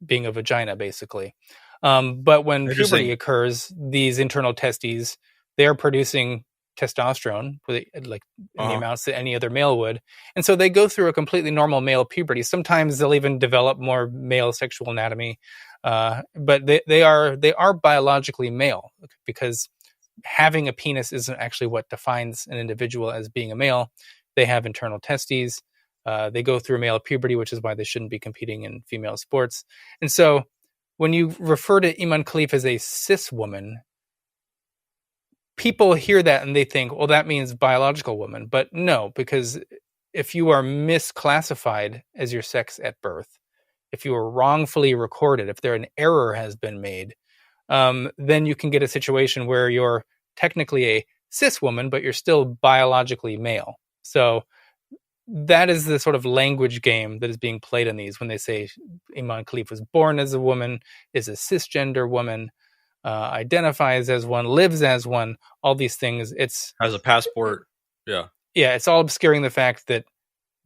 being a vagina, basically. But when puberty occurs, these internal testes, they are producing testosterone, like in the amounts that any other male would. And so they go through a completely normal male puberty. Sometimes they'll even develop more male sexual anatomy. But they are biologically male, because having a penis isn't actually what defines an individual as being a male. They have internal testes. They go through male puberty, which is why they shouldn't be competing in female sports. And so when you refer to Iman Khalif as a cis woman, people hear that and they think, well, that means biological woman. But no, because if you are misclassified as your sex at birth, if you are wrongfully recorded, if an error has been made, then you can get a situation where you're technically a cis woman, but you're still biologically male. So that is the sort of language game that is being played in these when they say Iman Khalif was born as a woman, is a cisgender woman, identifies as one, lives as one, all these things. It's has a passport. Yeah. Yeah, it's all obscuring the fact that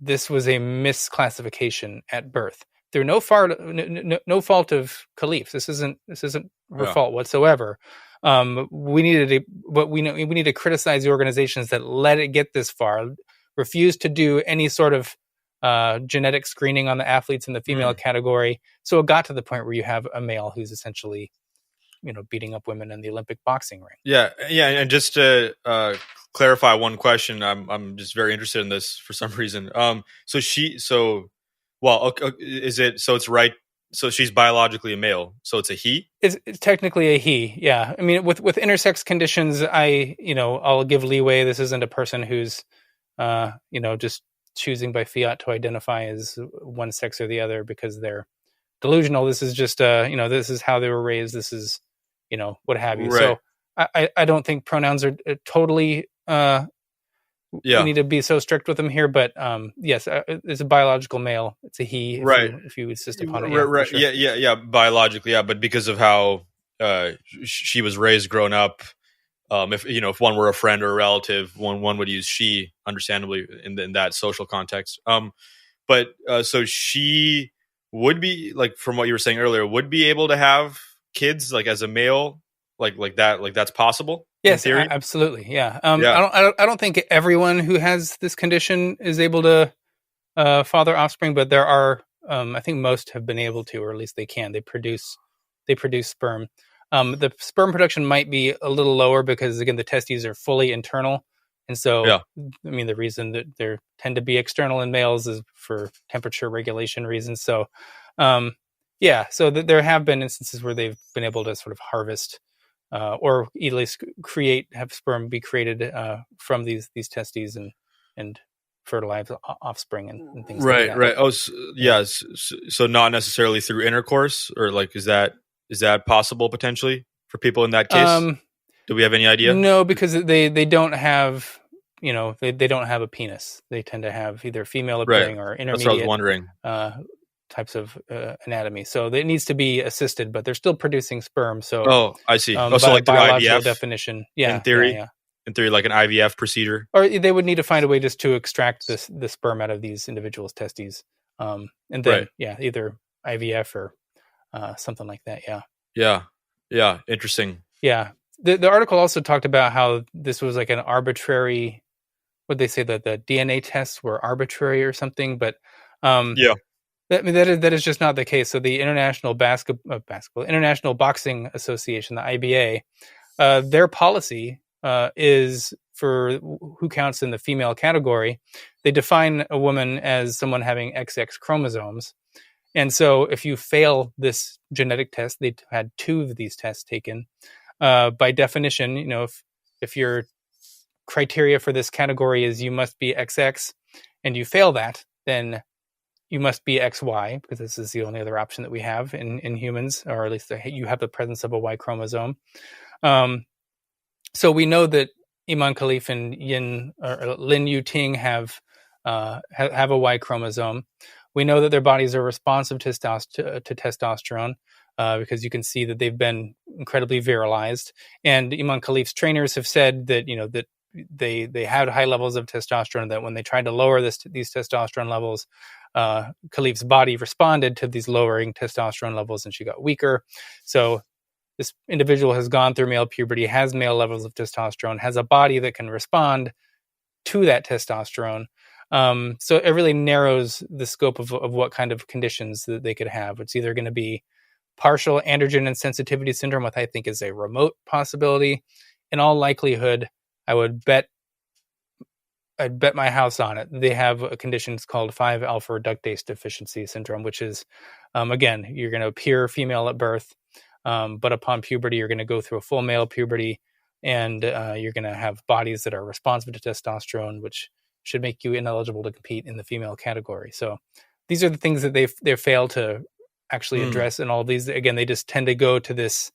this was a misclassification at birth. Through no fault of Khalif. This isn't her fault whatsoever. We need to criticize the organizations that let it get this far, refuse to do any sort of genetic screening on the athletes in the female category. So it got to the point where you have a male who's essentially, beating up women in the Olympic boxing ring. Yeah. And just to clarify one question, I'm just very interested in this for some reason. Is it so? It's right. So she's biologically a male. So it's a he. It's technically a he. Yeah. I mean, with intersex conditions, I'll give leeway. This isn't a person who's, just choosing by fiat to identify as one sex or the other because they're delusional. This is just, this is how they were raised. This is, what have you. Right. So I don't think pronouns are totally. We need to be so strict with them here, but yes, it's a biological male. It's a he, right? If you insist upon it, right. Sure. Yeah, biologically, yeah, but because of how she was raised, grown up, if one were a friend or a relative, one would use she, understandably, in that social context. But so she would be, like, from what you were saying earlier, would be able to have kids, like, as a male, like that, like that's possible. Yes, absolutely. Yeah. I don't think everyone who has this condition is able to father offspring, but there are. I think most have been able to, or at least they can. They produce sperm. The sperm production might be a little lower because, again, the testes are fully internal, and so I mean the reason that they tend to be external in males is for temperature regulation reasons. So, so there have been instances where they've been able to sort of harvest. Or at least have sperm be created from these testes and fertilize offspring and things like that. Right. Oh, so not necessarily through intercourse, or like is that possible potentially for people in that case? Do we have any idea? No, because they don't have they don't have a penis. They tend to have either female appearing or intermediate. That's what I was wondering. Types of anatomy, so it needs to be assisted, but they're still producing sperm. So, I see. So like the biological IVF definition, in theory, like an IVF procedure, or they would need to find a way just to extract the sperm out of these individuals' testes, and then either IVF or something like that. Yeah. Interesting. Yeah, the article also talked about how this was like an arbitrary. Would they say that the DNA tests were arbitrary or something? But that is just not the case. So the International International Boxing Association, the IBA, their policy is for who counts in the female category. They define a woman as someone having XX chromosomes. And so if you fail this genetic test, they had 2 of these tests taken. By definition, if your criteria for this category is you must be XX and you fail that, then you must be XY, because this is the only other option that we have in humans, or at least you have the presence of a Y chromosome. So we know that Iman Khalif and Lin Yu-Ting have a Y chromosome. We know that their bodies are responsive to testosterone because you can see that they've been incredibly virilized. And Iman Khalif's trainers have said that that they had high levels of testosterone. That when they tried to lower these testosterone levels, Khalif's body responded to these lowering testosterone levels, and she got weaker. So this individual has gone through male puberty, has male levels of testosterone, has a body that can respond to that testosterone. So it really narrows the scope of what kind of conditions that they could have. It's either going to be partial androgen insensitivity syndrome, what I think is a remote possibility. In all likelihood, I'd bet my house on it. They have a condition called 5-alpha reductase deficiency syndrome, which is, again, you're going to appear female at birth, but upon puberty, you're going to go through a full male puberty, and you're going to have bodies that are responsive to testosterone, which should make you ineligible to compete in the female category. So these are the things that they fail to actually address. And all of these, again, they just tend to go to this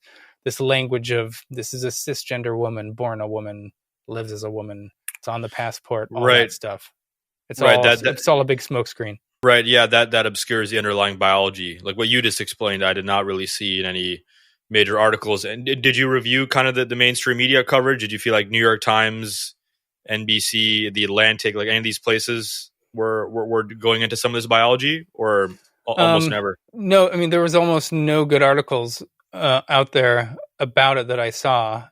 language of, this is a cisgender woman, born a woman, lives as a woman, it's on the passport, all that stuff. It's all a big smokescreen. Right. Yeah. That obscures the underlying biology. Like what you just explained, I did not really see in any major articles. And did you review kind of the mainstream media coverage? Did you feel like New York Times, NBC, The Atlantic, like any of these places were going into some of this biology, or almost never? No, I mean, there was almost no good articles out there about it that I saw,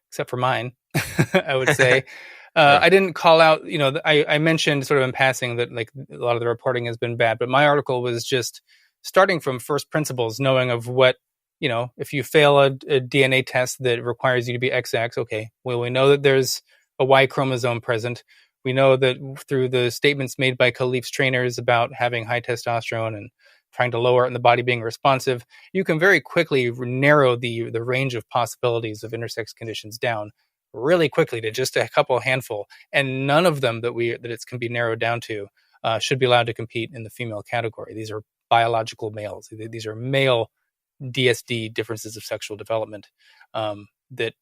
except for mine, I would say. Yeah. I didn't call out, I mentioned sort of in passing that like a lot of the reporting has been bad, but my article was just starting from first principles, knowing of what, if you fail a DNA test that requires you to be XX, okay, well, we know that there's a Y chromosome present. We know that through the statements made by Khalif's trainers about having high testosterone and trying to lower it and the body being responsive, you can very quickly narrow the range of possibilities of intersex conditions down really quickly to just a handful, and none of them that it can be narrowed down to should be allowed to compete in the female category. These are biological males. These are male DSD, differences of sexual development, that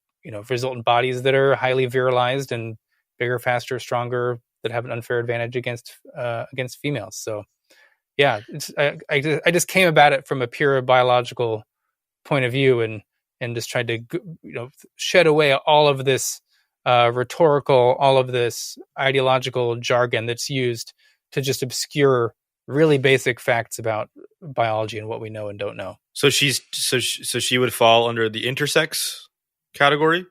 result in bodies that are highly virilized and bigger, faster, stronger, that have an unfair advantage against females. So, yeah, I just came about it from a pure biological point of view, and just tried to shed away all of this rhetorical, all of this ideological jargon that's used to just obscure really basic facts about biology and what we know and don't know. So she would fall under the intersex category,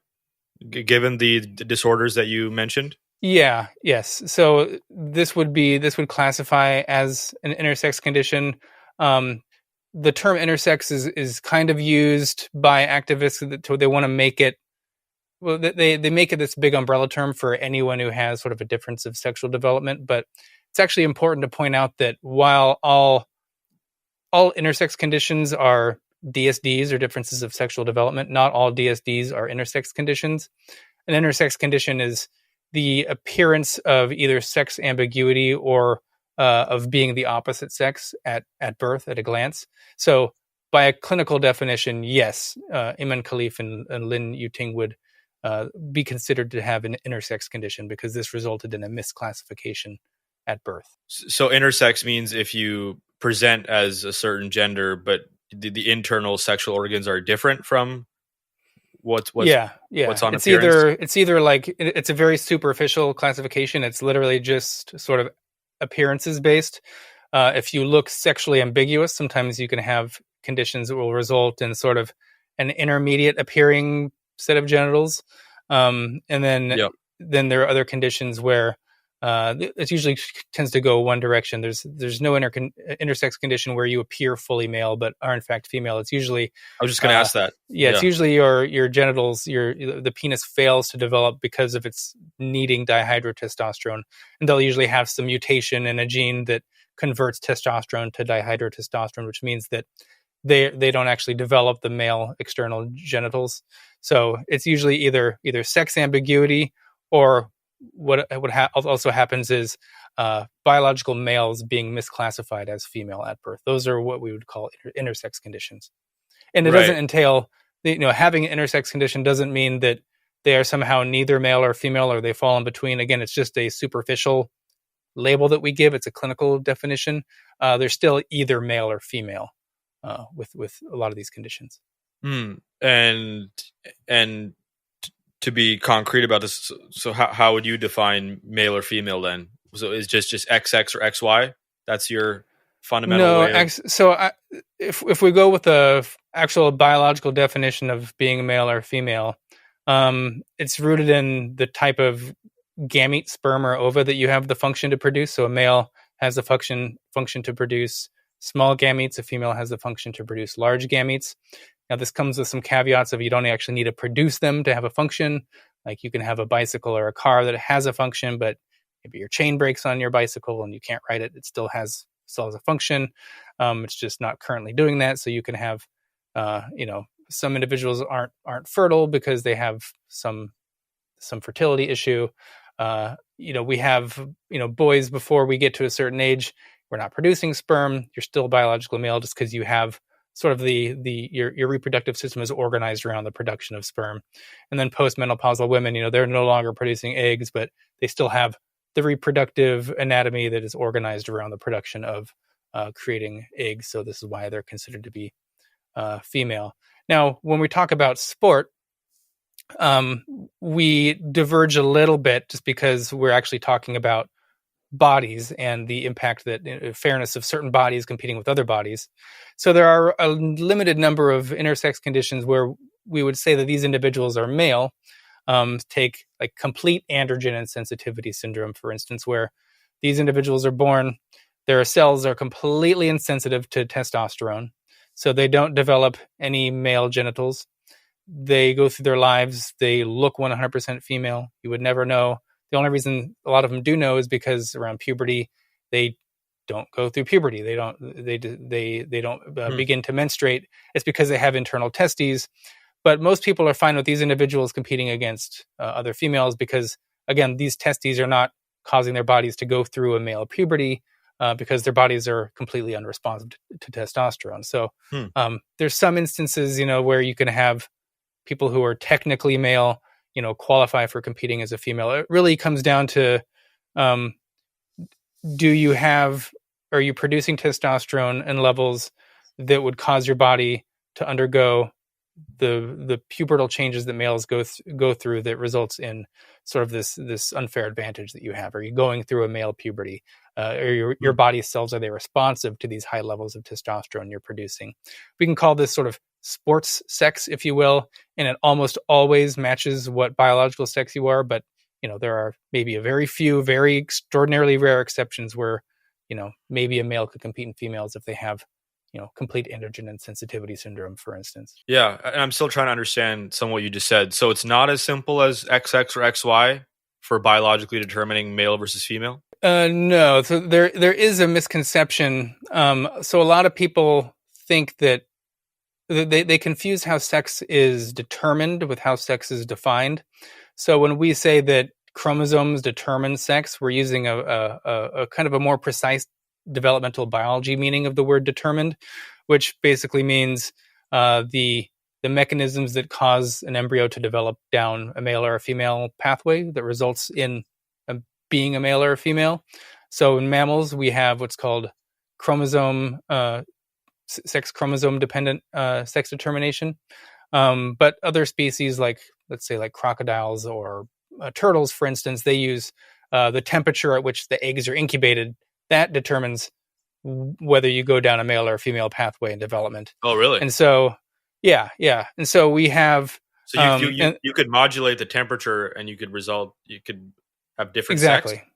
given the disorders that you mentioned? Yeah, yes. So this would classify as an intersex condition. The term intersex is kind of used by activists that they want to make it, well, they make it this big umbrella term for anyone who has sort of a difference of sexual development. But it's actually important to point out that while all intersex conditions are DSDs, or differences of sexual development, not all DSDs are intersex conditions. An intersex condition is the appearance of either sex ambiguity or of being the opposite sex at birth, at a glance. So by a clinical definition, yes, Iman Khalif and Lin Yuting would be considered to have an intersex condition, because this resulted in a misclassification at birth. So intersex means if you present as a certain gender, but the internal sexual organs are different from what's on appearance? It's either like, it's a very superficial classification. It's literally just sort of appearances based. If you look sexually ambiguous, sometimes you can have conditions that will result in sort of an intermediate appearing set of genitals. And then there are other conditions where it usually tends to go one direction. There's no intersex condition where you appear fully male but are in fact female. It's usually, I was just going to ask that. Yeah, it's usually your genitals, the penis fails to develop because of its needing dihydrotestosterone, and they'll usually have some mutation in a gene that converts testosterone to dihydrotestosterone, which means that they don't actually develop the male external genitals. So it's usually either sex ambiguity, or what also happens is biological males being misclassified as female at birth. Those are what we would call intersex conditions. And it doesn't entail, having an intersex condition doesn't mean that they are somehow neither male or female, or they fall in between. Again, it's just a superficial label that we give. It's a clinical definition. They're still either male or female with a lot of these conditions. And to be concrete about this, so how would you define male or female then? So is just XX or XY? That's your... fundamental way? If we go with the actual biological definition of being male or female, it's rooted in the type of gamete, sperm or ova that you have the function to produce. So a male has the function to produce small gametes. A female has the function to produce large gametes. Now, this comes with some caveats of you don't actually need to produce them to have a function. Like you can have a bicycle or a car that has a function, but maybe your chain breaks on your bicycle and you can't ride it. It still has a function. It's just not currently doing that. So you can have, some individuals aren't fertile because they have some fertility issue. We have, boys before we get to a certain age, we're not producing sperm. You're still biological male just because you have sort of your reproductive system is organized around the production of sperm. And then postmenopausal women, they're no longer producing eggs, but they still have the reproductive anatomy that is organized around the production of creating eggs. So this is why they're considered to be female. Now, when we talk about sport, we diverge a little bit just because we're actually talking about bodies and the impact that fairness of certain bodies competing with other bodies. So there are a limited number of intersex conditions where we would say that these individuals are male. Take like complete androgen insensitivity syndrome, for instance, where these individuals are born, their cells are completely insensitive to testosterone. So they don't develop any male genitals. They go through their lives. They look 100% female. You would never know. The only reason a lot of them do know is because around puberty, they don't go through puberty. They don't begin to menstruate. It's because they have internal testes. But most people are fine with these individuals competing against other females because, again, these testes are not causing their bodies to go through a male puberty because their bodies are completely unresponsive to testosterone. So there's some instances, where you can have people who are technically male, qualify for competing as a female. It really comes down to, are you producing testosterone in levels that would cause your body to undergo the pubertal changes that males go through that results in sort of this unfair advantage that you have? Are you going through a male puberty? Or your body cells, are they responsive to these high levels of testosterone you're producing? We can call this sort of sports sex, if you will, and it almost always matches what biological sex you are. But, there are maybe a very few, very extraordinarily rare exceptions where, maybe a male could compete in females if they have, complete androgen insensitivity syndrome, for instance. Yeah. And I'm still trying to understand some of what you just said. So it's not as simple as XX or XY for biologically determining male versus female? No. So there is a misconception. So a lot of people think that they confuse how sex is determined with how sex is defined. So when we say that chromosomes determine sex, we're using a kind of a more precise developmental biology meaning of the word determined, which basically means the mechanisms that cause an embryo to develop down a male or a female pathway that results in being a male or a female. So in mammals, we have what's called sex chromosome dependent sex determination. But other species, let's say crocodiles or turtles, for instance, they use the temperature at which the eggs are incubated. That determines whether you go down a male or a female pathway in development. Oh, really? And so, yeah. And so we have. So you could modulate the temperature, and you could have different exactly. sex?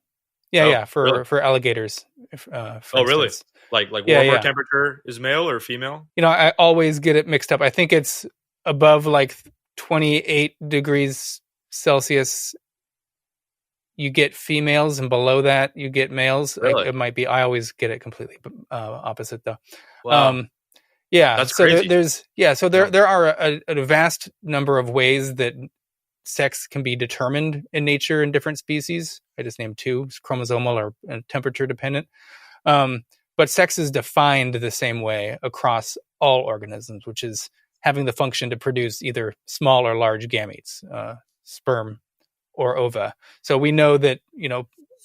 Yeah. Really? For alligators. For really? instance. Like warmer temperature is male or female? I always get it mixed up. I think it's above 28 degrees Celsius. You get females, and below that you get males. Really? It might be. I always get it completely opposite, though. Wow. Yeah. That's crazy. There are a vast number of ways that sex can be determined in nature in different species. I just named two: chromosomal or temperature dependent. But sex is defined the same way across all organisms, which is having the function to produce either small or large gametes, sperm or ova. So we know that,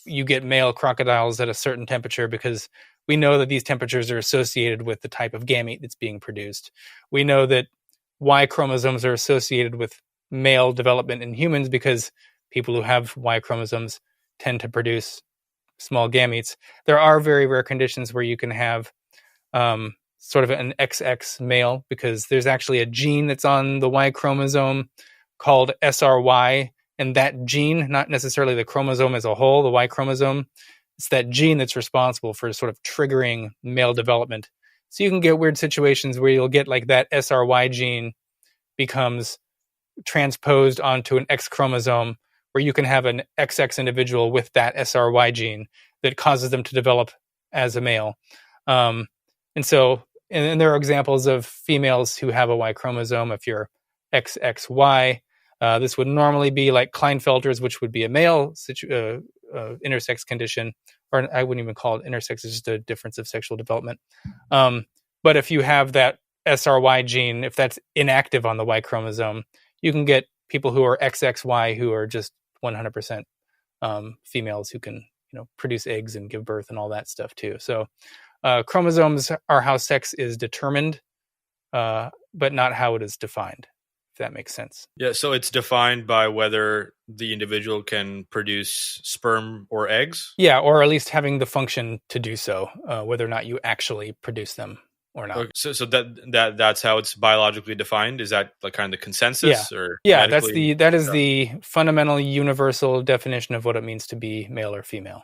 you get male crocodiles at a certain temperature because we know that these temperatures are associated with the type of gamete that's being produced. We know that Y chromosomes are associated with male development in humans because people who have Y chromosomes tend to produce small gametes. There are very rare conditions where you can have sort of an XX male, because there's actually a gene that's on the Y chromosome called SRY, and that gene, not necessarily the chromosome as a whole, the Y chromosome, it's that gene that's responsible for sort of triggering male development. So you can get weird situations where you'll get like that SRY gene becomes transposed onto an X chromosome, where you can have an XX individual with that SRY gene that causes them to develop as a male. And there are examples of females who have a Y chromosome. If you're XXY, this would normally be like Klinefelter's, which would be a male intersex condition, or I wouldn't even call it intersex, it's just a difference of sexual development. But if you have that SRY gene, if that's inactive on the Y chromosome, you can get people who are XXY who are just 100% females who can, produce eggs and give birth and all that stuff too. So chromosomes are how sex is determined, but not how it is defined, if that makes sense. Yeah, so it's defined by whether the individual can produce sperm or eggs? Yeah, or at least having the function to do so, whether or not you actually produce them or not. Okay, so that's how it's biologically defined? Is that like kind of the consensus? Yeah, that is the fundamental universal definition of what it means to be male or female.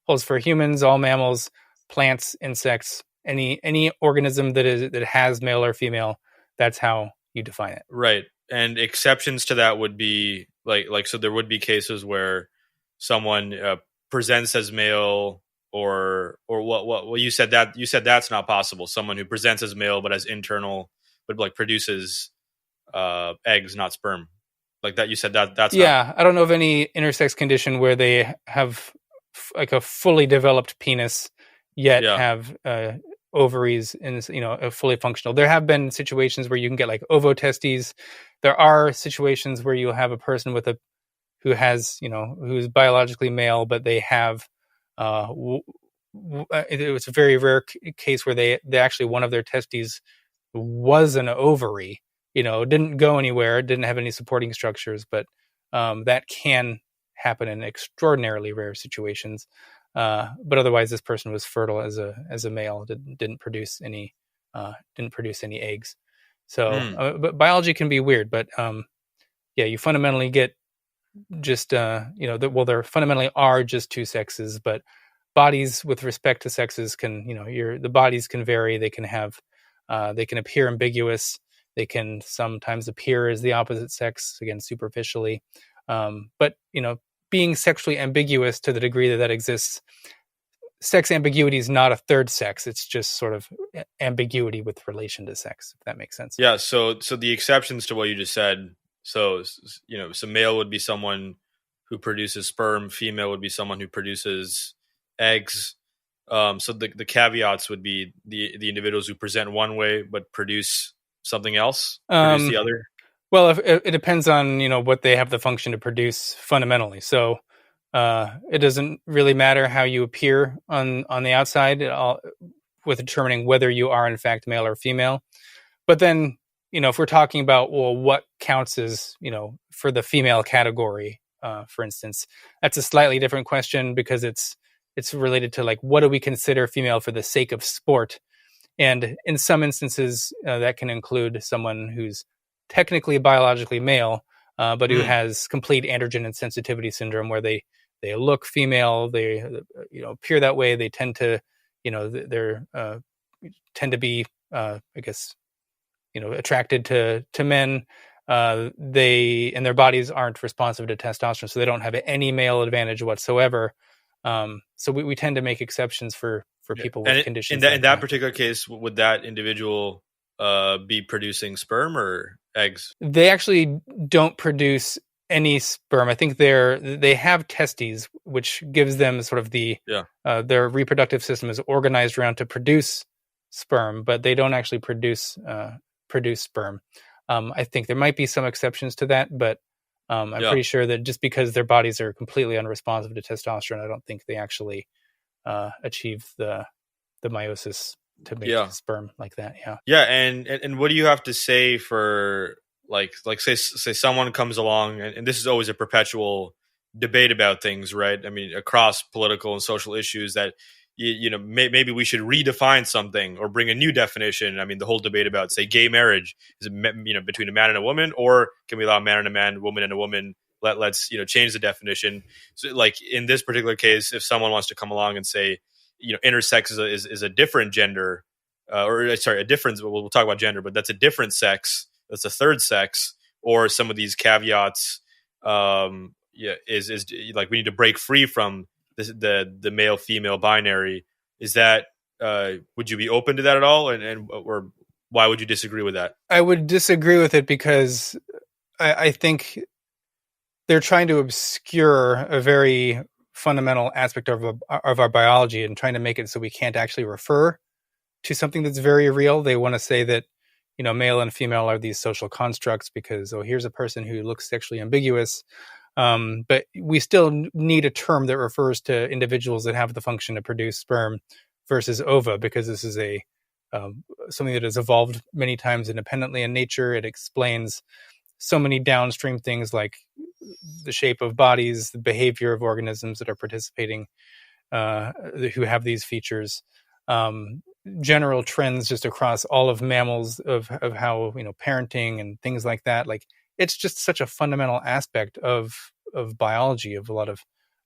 Holds for humans, all mammals, plants, insects, any organism that has male or female. That's how you define it. Right. And exceptions to that would be like so there would be cases where someone presents as male or what you said that's not possible. Someone who presents as male but as internal but like produces eggs, not sperm. Like that, you said that's not... I don't know of any intersex condition where they have like a fully developed penis yet have ovaries and fully functional. There have been situations where you can get like ovotestes. There are situations where you'll have a person who is biologically male, but they have it was a very rare case where they actually, one of their testes was an ovary. Didn't go anywhere, didn't have any supporting structures, but that can happen in extraordinarily rare situations. But otherwise, this person was fertile as a male. Didn't produce any eggs. So, but biology can be weird. But you fundamentally get just there fundamentally are just two sexes. But bodies, with respect to sexes, can the bodies can vary. They can have they can appear ambiguous. They can sometimes appear as the opposite sex, again superficially. But being sexually ambiguous to the degree that exists, sex ambiguity is not a third sex. It's just sort of ambiguity with relation to sex, if that makes sense. Yeah. So the exceptions to what you just said. So male would be someone who produces sperm. Female would be someone who produces eggs. So the caveats would be the individuals who present one way but produce something else, produce the other. Well, it depends on what they have the function to produce fundamentally. So it doesn't really matter how you appear on the outside with determining whether you are in fact male or female. But then if we're talking about what counts as for the female category, for instance, that's a slightly different question, because it's related to like, what do we consider female for the sake of sport? And in some instances, that can include someone who's technically biologically male, but who has complete androgen insensitivity syndrome, where they look female, they appear that way. They tend to tend to be attracted to men. And their bodies aren't responsive to testosterone, so they don't have any male advantage whatsoever. So we tend to make exceptions for people with conditions. In that particular case, would that individual be producing sperm or eggs? They actually don't produce any sperm. I think they have testes, which gives them sort of their reproductive system is organized around to produce sperm, but they don't actually produce sperm. I think there might be some exceptions to that, but I'm pretty sure that just because their bodies are completely unresponsive to testosterone, I don't think they actually achieve the meiosis to make sperm like that. And what do you have to say for like say someone comes along, and this is always a perpetual debate about things, right? I mean, across political and social issues that maybe we should redefine something or bring a new definition. I mean, the whole debate about, say, gay marriage, is it between a man and a woman, or can we allow a man and a man, woman and a woman? Let's change the definition. So, like in this particular case, if someone wants to come along and say, intersex is a different gender, or sorry, a different. We'll talk about gender, but that's a different sex. That's a third sex, or some of these caveats. Is like we need to break free from the male female binary. Is that would you be open to that at all, and or why would you disagree with that? I would disagree with it because I think they're trying to obscure a very fundamental aspect of our biology and trying to make it so we can't actually refer to something that's very real. They want to say that, male and female are these social constructs because, here's a person who looks sexually ambiguous. But we still need a term that refers to individuals that have the function to produce sperm versus ova, because this is something that has evolved many times independently in nature. It explains so many downstream things like the shape of bodies, the behavior of organisms that are participating, who have these features, general trends just across all of mammals of how, parenting and things like that. Like, it's just such a fundamental aspect of biology, of a lot of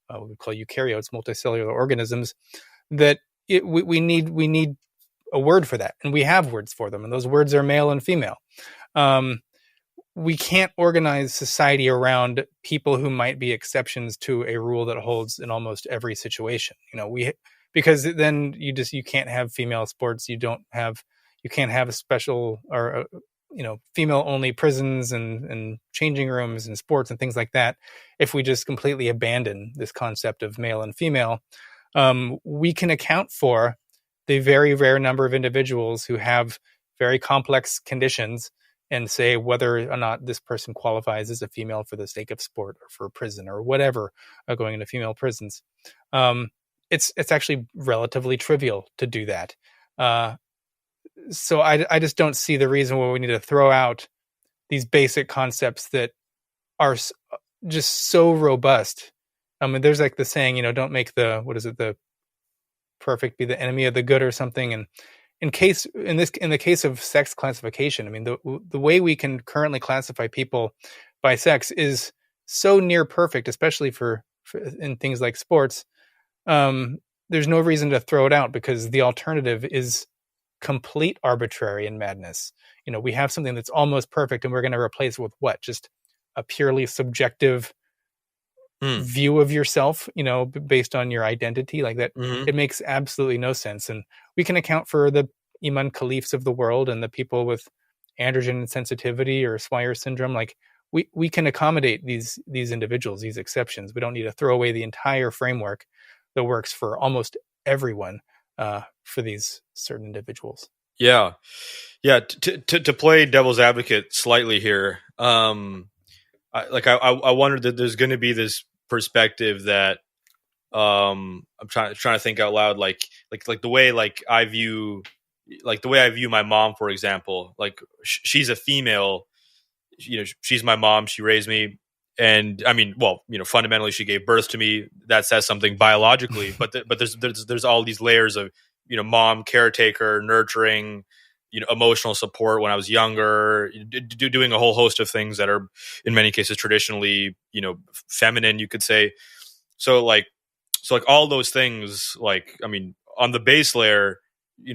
what we call eukaryotes, multicellular organisms, that we need a word for that, and we have words for them, and those words are male and female. We can't organize society around people who might be exceptions to a rule that holds in almost every situation. Because then you can't have female sports. You can't have a special or female only prisons and changing rooms and sports and things like that. If we just completely abandon this concept of male and female, we can account for the very rare number of individuals who have very complex conditions and say whether or not this person qualifies as a female for the sake of sport or for prison or whatever, going into female prisons. It's actually relatively trivial to do that. So I just don't see the reason why we need to throw out these basic concepts that are just so robust. I mean, there's like the saying, don't make the perfect be the enemy of the good or something. And in the case of sex classification, I mean, the way we can currently classify people by sex is so near perfect, especially for in things like sports. There's no reason to throw it out, because the alternative is complete arbitrary and madness. We have something that's almost perfect, and we're going to replace it with what? Just a purely subjective view of yourself, based on your identity like that. Mm-hmm. It makes absolutely no sense. And we can account for the Iman Khalifs of the world and the people with androgen insensitivity or Swyer syndrome. Like, we can accommodate these individuals, these exceptions. We don't need to throw away the entire framework that works for almost everyone, for these certain individuals. Yeah. To play devil's advocate slightly here, I wonder that there's going to be this perspective that I'm trying to think out loud, like the way I view my mom, for example. Like, she's a female, she's my mom, she raised me, and I mean, well, fundamentally she gave birth to me. That says something biologically, but there's all these layers of mom, caretaker, nurturing, emotional support when I was younger, doing a whole host of things that are in many cases traditionally, feminine, you could say. So like all those things, like, I mean, on the base layer,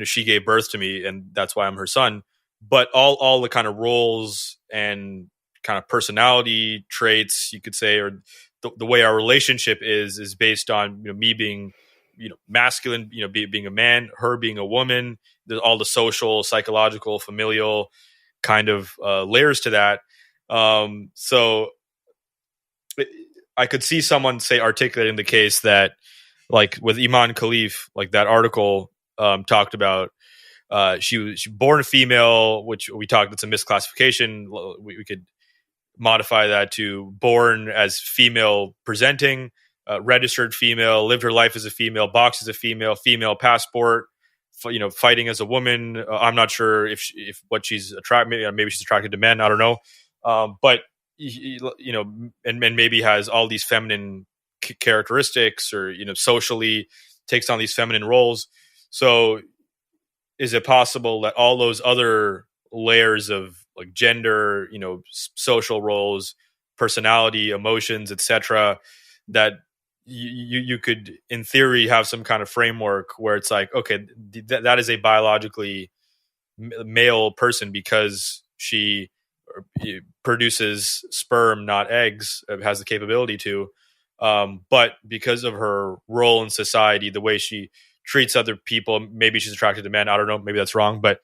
she gave birth to me, and that's why I'm her son. But all the kind of roles and kind of personality traits, you could say, or the way our relationship is based on me being masculine, being a man, her being a woman. There's all the social, psychological, familial kind of layers to that. So I could see someone articulating the case that, like with Iman Khalif, like that article talked about, she was born female, which we talked, it's a misclassification. We could modify that to born as female presenting, registered female, lived her life as a female, boxed as a female passport, fighting as a woman. I'm not sure if what she's attracted, maybe she's attracted to men. I don't know. But and maybe has all these feminine characteristics, or socially takes on these feminine roles. So is it possible that all those other layers of like gender, social roles, personality, emotions, etc., that you could in theory have some kind of framework where it's like, okay, that is a biologically male person because she produces sperm, not eggs, has the capability to, but because of her role in society, the way she treats other people, maybe she's attracted to men, I don't know, maybe that's wrong, but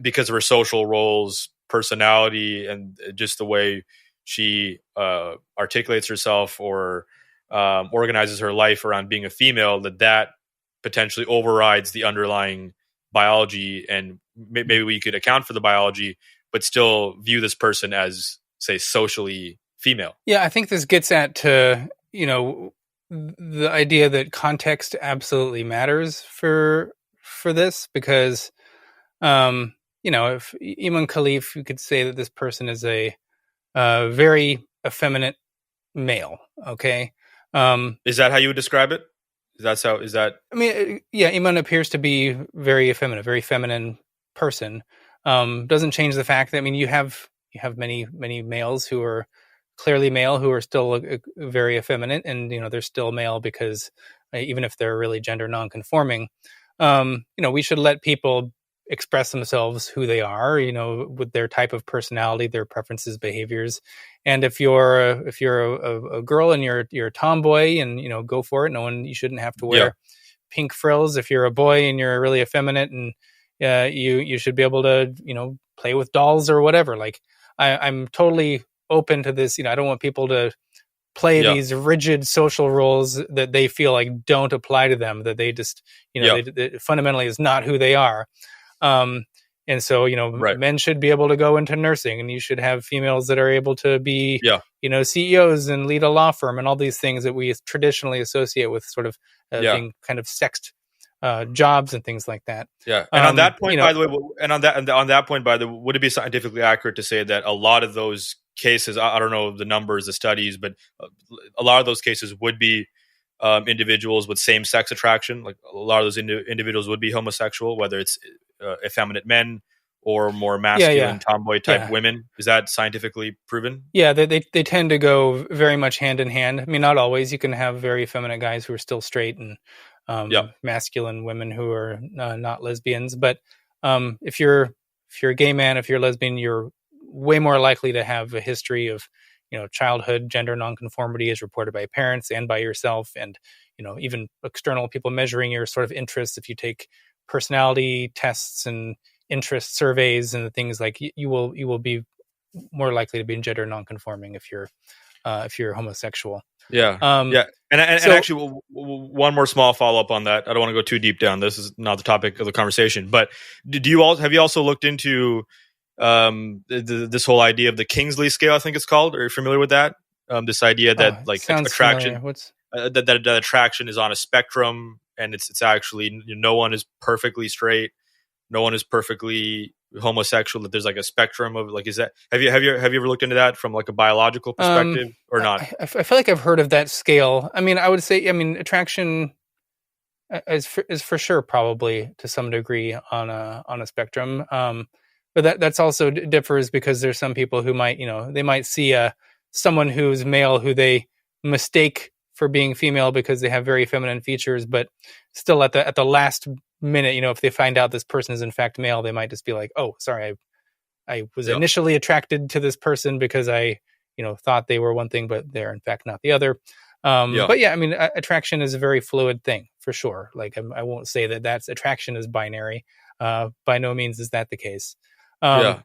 because of her social roles, personality, and just the way she articulates herself, or organizes her life around being a female, that potentially overrides the underlying biology, and maybe we could account for the biology but still view this person as, say, socially female. Yeah, I think this gets at the idea that context absolutely matters for this, because if Iman Khalif, you could say that this person is a very effeminate male. Okay, is that how you would describe it? Is that? I mean, yeah, Iman appears to be very effeminate, very feminine person. Doesn't change the fact that, I mean, you have many males who are clearly male who are still very effeminate, and they're still male because even if they're really gender non-conforming, we should let people express themselves who they are, with their type of personality, their preferences, behaviors. And if you're a girl and you're a tomboy, and go for it, you shouldn't have to wear pink frills. If you're a boy and you're really effeminate, and you should be able to play with dolls or whatever. Like I'm totally open to this. I don't want people to play these rigid social roles that they feel like don't apply to them, that they just they fundamentally is not who they are. And so, right. Men should be able to go into nursing, and you should have females that are able to be, CEOs and lead a law firm, and all these things that we traditionally associate with sort of being kind of sexed jobs and things like that. Yeah. And on that point, by the way, on that point, would it be scientifically accurate to say that a lot of those cases, I don't know the numbers, the studies, but a lot of those cases would be individuals with same-sex attraction? Like a lot of those individuals would be homosexual, whether it's effeminate men or more masculine tomboy type women. Is that scientifically proven? Yeah, they tend to go very much hand in hand. I mean, not always. You can have very effeminate guys who are still straight, and masculine women who are not lesbians. But if you're a gay man, if you're a lesbian, you're way more likely to have a history of childhood gender nonconformity as reported by parents and by yourself, and even external people measuring your sort of interests. If you take personality tests and interest surveys and things, like you will be more likely to be gender nonconforming if you're homosexual. And actually, one more small follow up on that. I don't want to go too deep down. This is not the topic of the conversation, but have you also looked into this whole idea of the Kingsley scale? I think it's called. Are you familiar with that? This idea that attraction, that attraction is on a spectrum, and it's actually no one is perfectly straight, no one is perfectly homosexual. That there's like a spectrum of like, is that have you ever looked into that from like a biological perspective or not? I feel like I've heard of that scale. I mean, I would say, attraction is for sure probably to some degree on a spectrum. But that's also differs because there's some people who might, they might see someone who's male who they mistake for being female because they have very feminine features, but still at the last minute, if they find out this person is in fact male, they might just be like, oh, sorry, I was initially attracted to this person because I, thought they were one thing, but they're in fact not the other. But yeah, I mean, attraction is a very fluid thing for sure. Like I won't say that's attraction is binary. By no means is that the case. Although,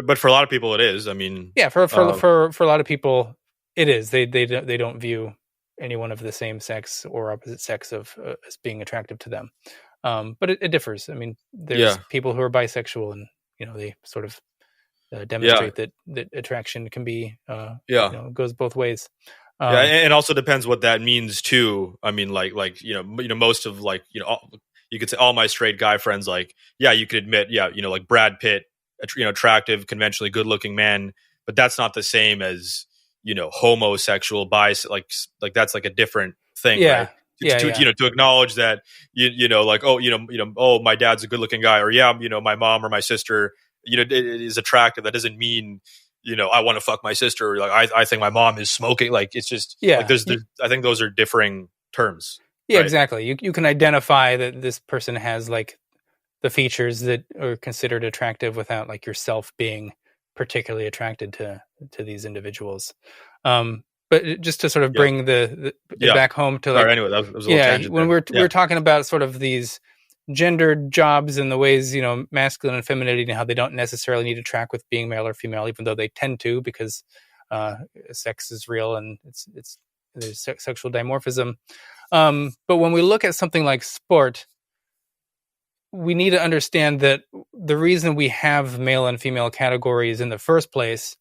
but for a lot of people, it is. I mean, for a lot of people, it is. They don't view anyone of the same sex or opposite sex as being attractive to them. But it differs. I mean, there's people who are bisexual, and they sort of demonstrate that attraction can be goes both ways. And also depends what that means too. I mean, like most of you could say all my straight guy friends, like, you could admit, like Brad Pitt, attractive, conventionally good looking man, but that's not the same as, homosexual, like that's like a different thing, right? To acknowledge that like, oh, my dad's a good looking guy, or my mom or my sister it is attractive. That doesn't mean I want to fuck my sister, or like I think my mom is smoking. Like it's just like there's I think those are differing terms. Yeah, right? Exactly. You can identify that this person has like the features that are considered attractive without like yourself being particularly attracted to these individuals. But just to sort of bring it back home to like, anyway, that was a little tangent when there. we're talking about sort of these gendered jobs and the ways, masculine and femininity and how they don't necessarily need to track with being male or female, even though they tend to, because sex is real and there's sexual dimorphism. But when we look at something like sport, we need to understand that the reason we have male and female categories in the first place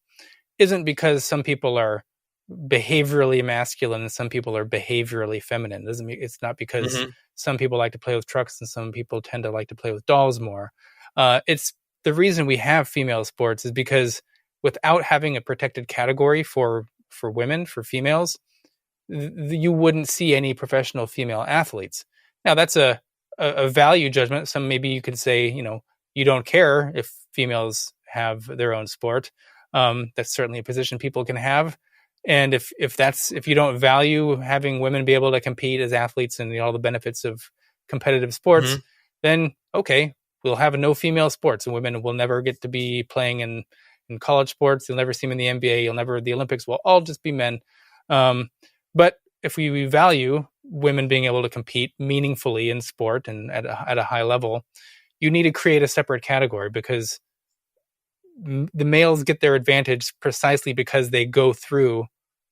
isn't because some people are behaviorally masculine and some people are behaviorally feminine. It's not because some people like to play with trucks and some people tend to like to play with dolls more. It's the reason we have female sports is because without having a protected category for women, for females, you wouldn't see any professional female athletes. Now that's a value judgment. Some maybe you could say, you don't care if females have their own sport. That's certainly a position people can have. And if you don't value having women be able to compete as athletes and all the benefits of competitive sports, then okay, we'll have no female sports and women will never get to be playing in college sports. You'll never see them in the NBA. The Olympics will all just be men. But if we value women being able to compete meaningfully in sport and at a high level, you need to create a separate category because the males get their advantage precisely because they go through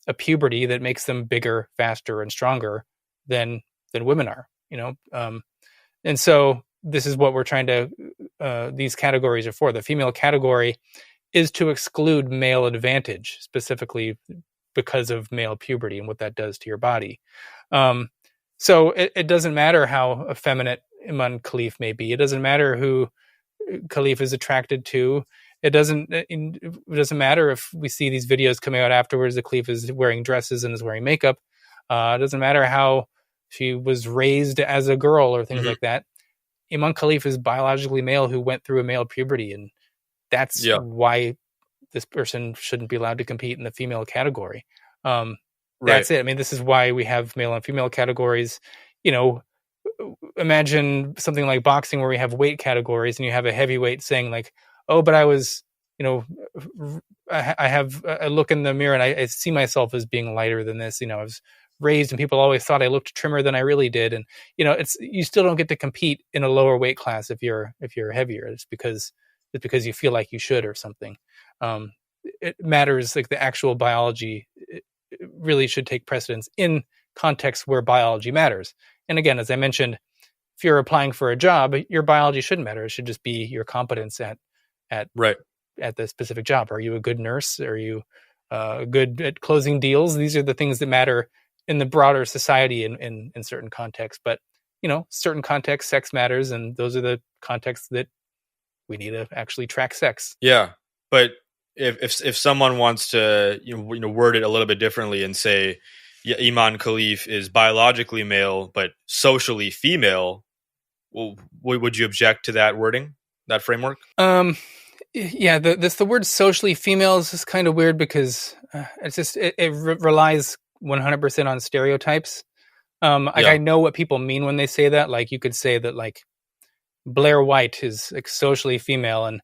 a puberty that makes them bigger, faster, and stronger than women are. And so this is what we're trying to. These categories are for. The female category is to exclude male advantage, specifically because of male puberty and what that does to your body. So it doesn't matter how effeminate Iman Khalif may be. It doesn't matter who Khalif is attracted to. It doesn't matter if we see these videos coming out afterwards that Khalif is wearing dresses and is wearing makeup. It doesn't matter how she was raised as a girl or things like that. Iman Khalif is biologically male who went through a male puberty, and that's why this person shouldn't be allowed to compete in the female category. That's it. I mean, this is why we have male and female categories. Imagine something like boxing where we have weight categories and you have a heavyweight saying like, oh, but I was, I look in the mirror and I see myself as being lighter than this. I was raised and people always thought I looked trimmer than I really did. And, you still don't get to compete in a lower weight class if you're heavier. It's because you feel like you should or something. It matters, like the actual biology it really should take precedence in contexts where biology matters. And again, as I mentioned, if you're applying for a job, your biology shouldn't matter. It should just be your competence at the specific job. Are you a good nurse? Are you good at closing deals? These are the things that matter in the broader society in certain contexts. But, certain contexts, sex matters. And those are the contexts that we need to actually track sex. Yeah. But if someone wants to word it a little bit differently and say Iman Khalif is biologically male but socially female, well, would you object to that wording, that framework? The word socially female is just kind of weird because it relies 100% on stereotypes. I know what people mean when they say that. Like you could say that like Blair White is like socially female, and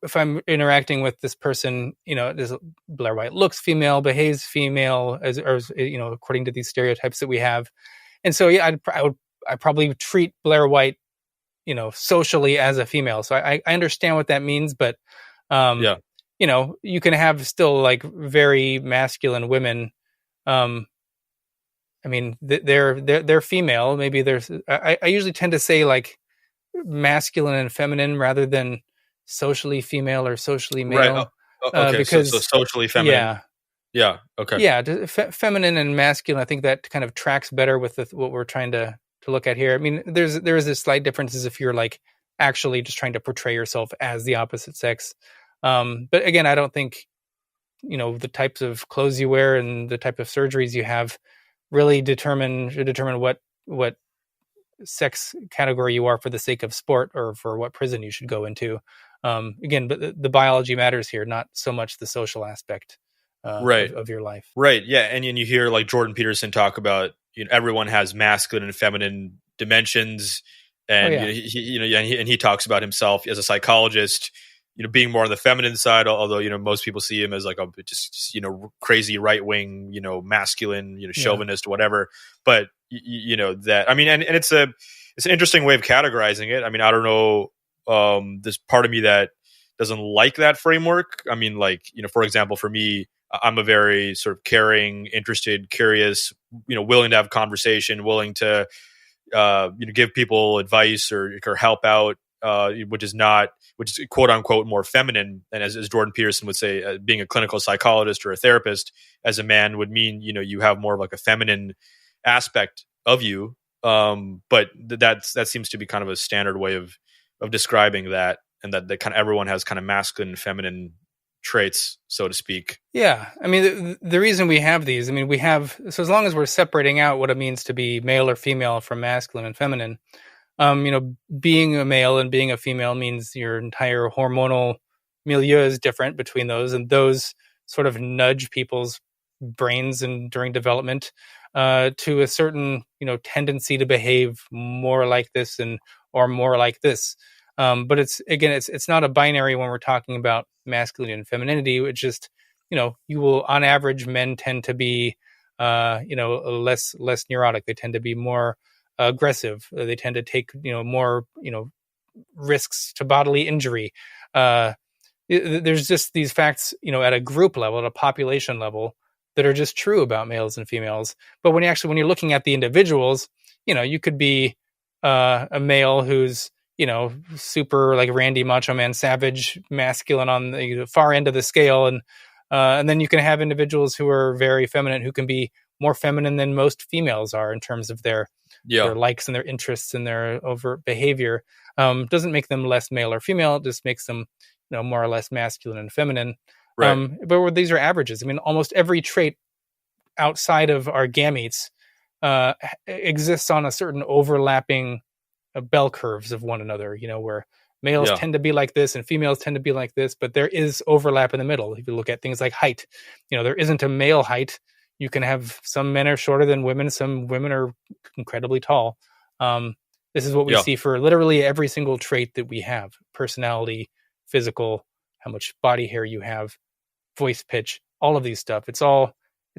if I'm interacting with this person, Blair White looks female, behaves female, according to these stereotypes that we have, and so I probably treat Blair White, socially as a female. So I understand what that means, but you can have still like very masculine women. I mean, they're female. Maybe I usually tend to say like masculine and feminine rather than socially female or socially male. Right. Okay. Because so socially feminine. Yeah. Okay. Yeah. Feminine and masculine. I think that kind of tracks better with what we're trying to look at here. I mean, there is a slight difference if you're like actually just trying to portray yourself as the opposite sex. But again, I don't think, the types of clothes you wear and the type of surgeries you have really determine what sex category you are for the sake of sport or for what prison you should go into. Again, but the biology matters here, not so much the social aspect Right. of your life. Right. Yeah. And you hear like Jordan Peterson talk about, everyone has masculine and feminine dimensions. And, he talks about himself as a psychologist, being more on the feminine side, although, most people see him as like a just crazy right wing, masculine, chauvinist, whatever. But, that, I mean, and it's an interesting way of categorizing it. I mean, I don't know. There's part of me that doesn't like that framework. I mean, like, for example, for me, I'm a very sort of caring, interested, curious, willing to have conversation, willing to, give people advice or help out, which is quote unquote more feminine. And as Jordan Peterson would say, being a clinical psychologist or a therapist as a man would mean, you have more of like a feminine aspect of you. But that seems to be kind of a standard way of describing that, and that kind of everyone has kind of masculine and feminine traits, so to speak. Yeah. I mean, the reason we have these, so as long as we're separating out what it means to be male or female from masculine and feminine, being a male and being a female means your entire hormonal milieu is different between those, and those sort of nudge people's brains and during development to a certain, tendency to behave more like this or more like this. But it's not a binary when we're talking about masculinity and femininity. It's just, you will, on average, men tend to be, less neurotic. They tend to be more aggressive. They tend to take, more, risks to bodily injury. There's just these facts, at a group level, at a population level, that are just true about males and females. But when you're looking at the individuals, you could be a male who's, super like Randy Macho Man Savage, masculine on the far end of the scale. And then you can have individuals who are very feminine, who can be more feminine than most females are in terms of their likes and their interests and their overt behavior. Doesn't make them less male or female. It just makes them, more or less masculine and feminine. Right. But these are averages. I mean, almost every trait outside of our gametes exists on a certain overlapping bell curves of one another, where males tend to be like this and females tend to be like this, but there is overlap in the middle. If you look at things like height, there isn't a male height. You can have some men are shorter than women. Some women are incredibly tall. This is what we see for literally every single trait that we have: personality, physical, how much body hair you have, voice pitch, all of these stuff. It's all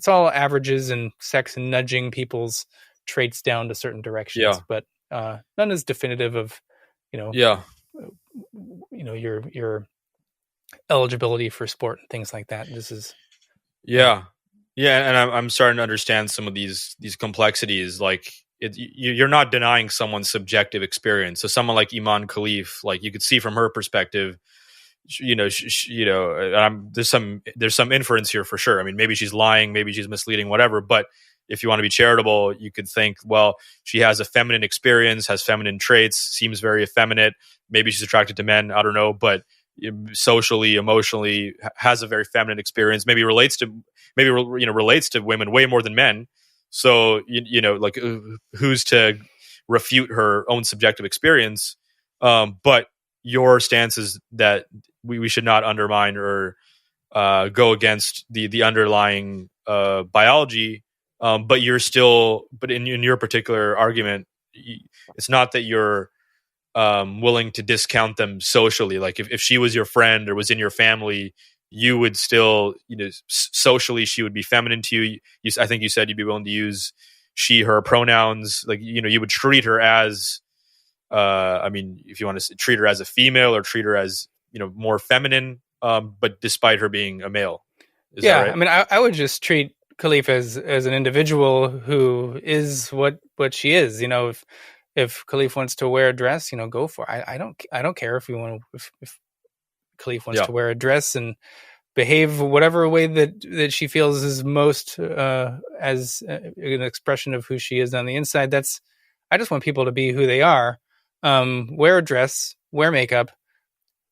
averages and sex and nudging people's traits down to certain directions. But none is definitive of, your eligibility for sport and things like that. This is and I'm starting to understand some of these complexities. Like you're not denying someone's subjective experience. So someone like Iman Khalif, like you could see from her perspective, there's some inference here for sure. I mean, maybe she's lying, maybe she's misleading, whatever. But if you want to be charitable, you could think, well, she has a feminine experience, has feminine traits, seems very effeminate. Maybe she's attracted to men. I don't know, but socially, emotionally, has a very feminine experience. Maybe relates to women way more than men. So like who's to refute her own subjective experience? But your stance is that we should not undermine or go against the underlying biology. But in your particular argument, it's not that you're willing to discount them socially. Like if she was your friend or was in your family, you would still, socially, she would be feminine to you. I think you said you'd be willing to use she, her pronouns. Like, you would treat her as, if you want to treat her as a female or treat her as, more feminine, but despite her being a male. Is that right? I mean, I would just treat Khalif as an individual who is what she is. If Khalif wants to wear a dress, go for it. I don't care if Khalif wants to wear a dress and behave whatever way that she feels is most as an expression of who she is on the inside. I just want people to be who they are. Wear a dress, wear makeup,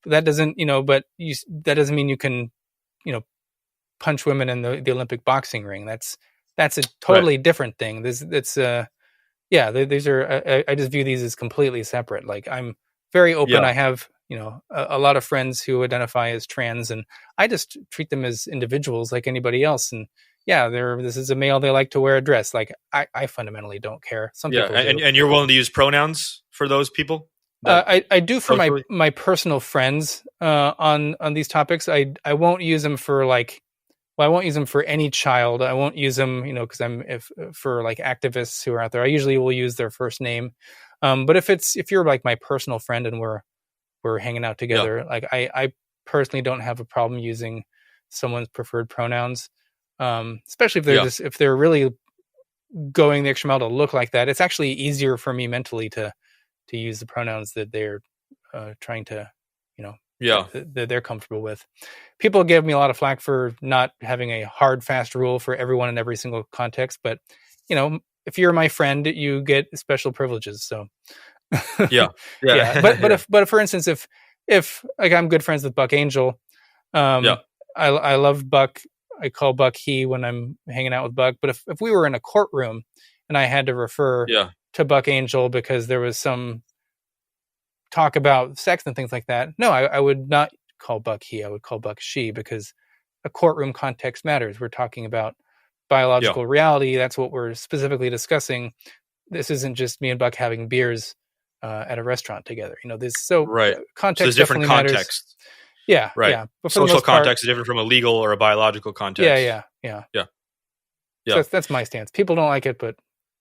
that doesn't, that doesn't mean you can, punch women in the Olympic boxing ring. That's a totally different thing. These are, I just view these as completely separate. Like, I'm very open. Yeah. I have, a lot of friends who identify as trans, and I just treat them as individuals like anybody else. And this is a male. They like to wear a dress. Like, I fundamentally don't care. Some people do. And you're willing to use pronouns for those people? I do for my personal friends on these topics. I won't use them for I won't use them for any child. I won't use them, because for like activists who are out there, I usually will use their first name. But if you're like my personal friend and we're hanging out together, like I personally don't have a problem using someone's preferred pronouns, especially if if they're really going the extra mile to look like that. It's actually easier for me mentally to use the pronouns that they're trying to, that they're comfortable with. People give me a lot of flack for not having a hard, fast rule for everyone in every single context. But, if you're my friend, you get special privileges. So, But for instance, if like I'm good friends with Buck Angel, I love Buck. I call Buck he when I'm hanging out with Buck. But if we were in a courtroom and I had to refer to Buck Angel because there was some talk about sex and things like that, no, I would not call Buck he. I would call Buck she, because a courtroom context matters. We're talking about biological reality. That's what we're specifically discussing. This isn't just me and Buck having beers at a restaurant together. Context so there's different definitely context. Matters. Yeah, right. Yeah. But social context is different from a legal or a biological context. Yeah. So that's my stance. People don't like it, but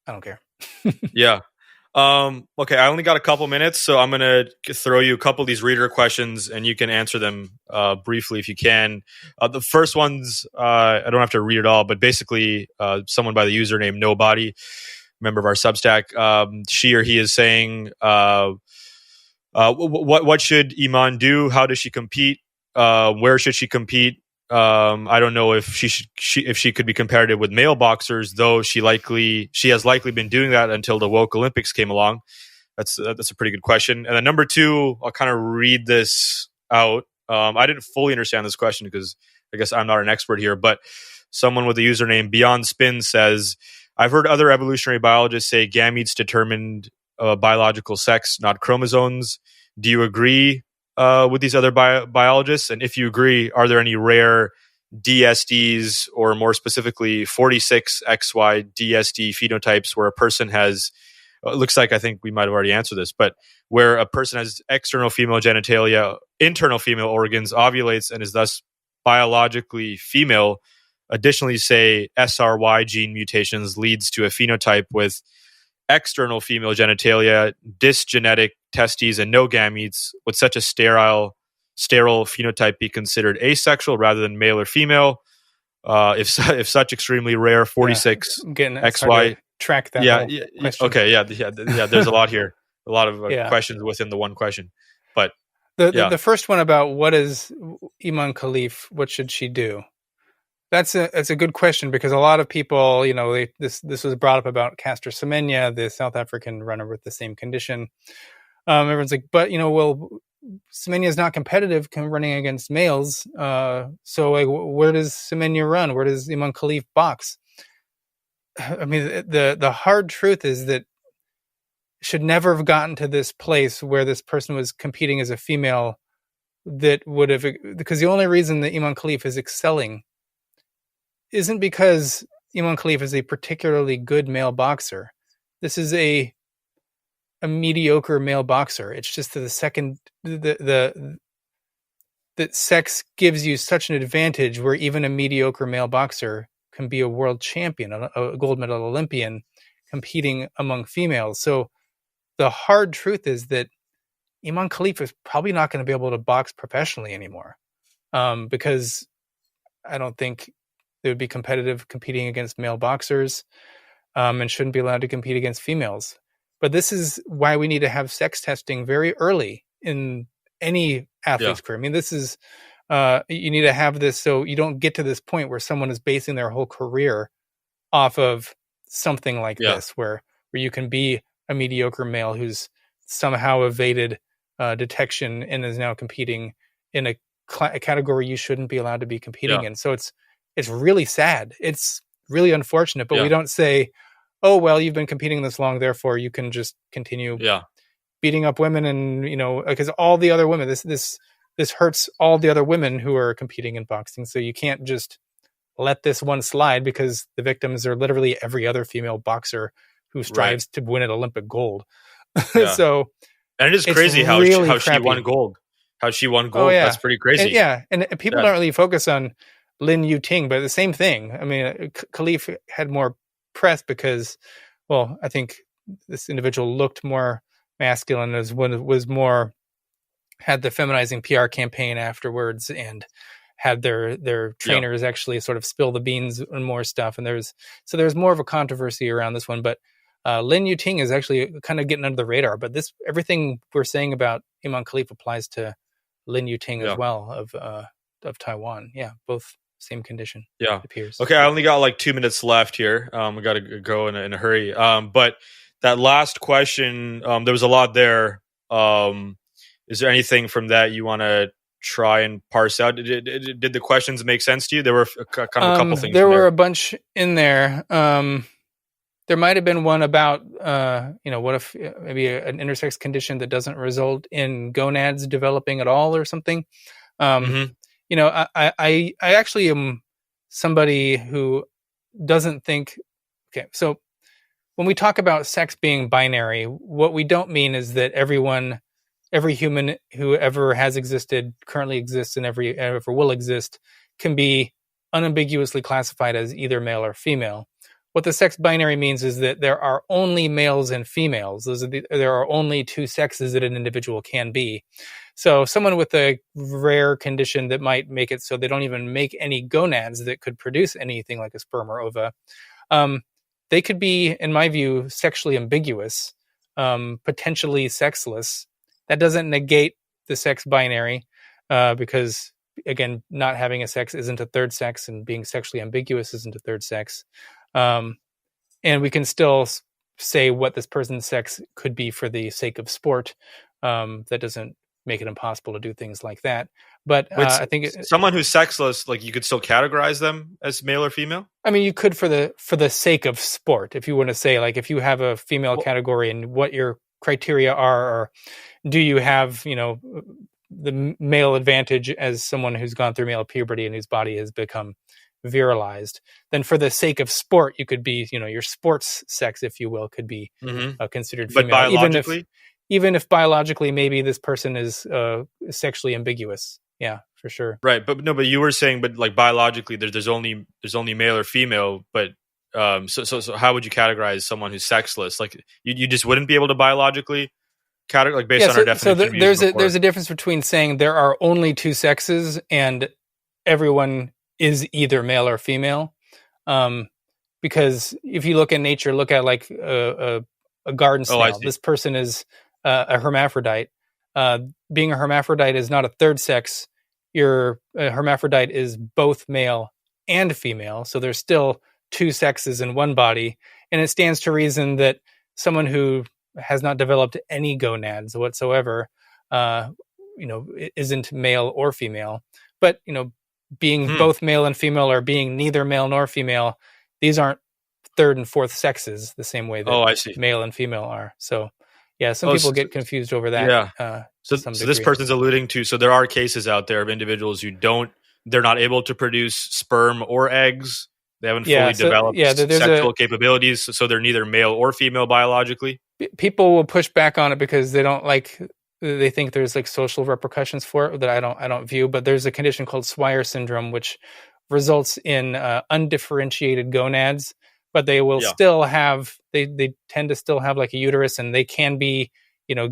I don't care. Okay, I only got a couple minutes, so I'm going to throw you a couple of these reader questions, and you can answer them briefly if you can. The first one's, I don't have to read it all, but basically someone by the username Nobody, member of our Substack, she or he is saying, what should Iman do? How does she compete? Where should she compete? I don't know if she could be comparative with male boxers, though she has likely been doing that until the woke Olympics came along. That's a pretty good question. And then number two, I'll kind of read this out. I didn't fully understand this question because I guess I'm not an expert here, but someone with the username Beyond Spin says, I've heard other evolutionary biologists say gametes determined biological sex, not chromosomes. Do you agree with these other biologists? And if you agree, are there any rare DSDs, or more specifically 46XY DSD phenotypes where a person has, it looks like, I think we might have already answered this, but where a person has external female genitalia, internal female organs, ovulates, and is thus biologically female? Additionally, say SRY gene mutations leads to a phenotype with external female genitalia, dysgenetic testes, and no gametes. Would such a sterile phenotype be considered asexual rather than male or female? If such extremely rare 46 XY, track that. Question. Okay, there's a lot here, a lot of questions within the one question. But the first one about what is Iman Khalif, what should she do? That's a good question, because a lot of people, this was brought up about Caster Semenya, the South African runner with the same condition. Everyone's like, but Semenya is not competitive running against males. So like, where does Semenya run? Where does Iman Khalif box? I mean, the hard truth is that should never have gotten to this place where this person was competing as a female. That would have, because the only reason that Iman Khalif is excelling isn't because Iman Khalif is a particularly good male boxer. This is a mediocre male boxer. It's just that that sex gives you such an advantage where even a mediocre male boxer can be a world champion, a gold medal Olympian, competing among females. So the hard truth is that Iman Khalif is probably not going to be able to box professionally anymore, because I don't think they would be competitive competing against male boxers, and shouldn't be allowed to compete against females. But this is why we need to have sex testing very early in any athlete's career. I mean, this is, you need to have this so you don't get to this point where someone is basing their whole career off of something like this, where you can be a mediocre male who's somehow evaded detection and is now competing in a category you shouldn't be allowed to be competing in. So it's really sad. It's really unfortunate, but we don't say, oh, well, you've been competing this long, therefore you can just continue beating up women. And, because all the other women, this hurts all the other women who are competing in boxing. So you can't just let this one slide, because the victims are literally every other female boxer who strives to win an Olympic gold. So, and it is crazy how she won gold. How she won gold. That's pretty crazy. And people don't really focus on Lin Yu-ting, but the same thing. I mean, Khalif had more press because, well, I think this individual looked more masculine, was more, had the feminizing PR campaign afterwards, and had their trainers actually sort of spill the beans and more stuff. And there's more of a controversy around this one, but Lin Yu-ting is actually kind of getting under the radar. But everything we're saying about Imam Khalif applies to Lin Yu-ting as well, of Taiwan. Yeah, both same condition. Yeah, it appears. Okay, I only got like 2 minutes left here. We got to go in a hurry. But that last question, there was a lot there. Is there anything from that you want to try and parse out? Did the questions make sense to you? There were kind of a couple things. There were a bunch in there. There might have been one about, what if maybe an intersex condition that doesn't result in gonads developing at all or something. I actually am somebody who doesn't think. Okay, so when we talk about sex being binary, what we don't mean is that every human who ever has existed, currently exists, and ever will exist can be unambiguously classified as either male or female. What the sex binary means is that there are only males and females. There are only two sexes that an individual can be. So someone with a rare condition that might make it so they don't even make any gonads that could produce anything like a sperm or ova, they could be, in my view, sexually ambiguous, potentially sexless. That doesn't negate the sex binary, because, again, not having a sex isn't a third sex, and being sexually ambiguous isn't a third sex. And we can still say what this person's sex could be for the sake of sport. That doesn't make it impossible to do things like that. But I think someone who's sexless, like, you could still categorize them as male or female. I mean, you could for the sake of sport, if you want to say, like, if you have a female category and what your criteria are, or do you have, the male advantage as someone who's gone through male puberty and whose body has become virilized, then for the sake of sport, you could be, your sports sex, if you will, could be considered female. But biologically? Even if biologically, maybe this person is sexually ambiguous. Yeah, for sure. Right. But you were saying, but like biologically, there's only male or female, but so how would you categorize someone who's sexless? Like you just wouldn't be able to biologically categorize, like, based on our definition. So there's a difference between saying there are only two sexes and everyone is either male or female. Because if you look at nature, look at like a garden snail. This person is a hermaphrodite. Being a hermaphrodite is not a third sex. A hermaphrodite is both male and female. So there's still two sexes in one body. And it stands to reason that someone who has not developed any gonads whatsoever, isn't male or female. But, being both male and female, or being neither male nor female, these aren't third and fourth sexes the same way that male and female are. So, yeah, some people get confused over that. Yeah. So this person's alluding to, so there are cases out there of individuals they're not able to produce sperm or eggs. They haven't fully developed sexual capabilities, so they're neither male or female biologically. People will push back on it because they think there's like social repercussions for it that I don't view. But there's a condition called Swyer syndrome, which results in undifferentiated gonads, but they will still have, they tend to still have like a uterus, and they can be,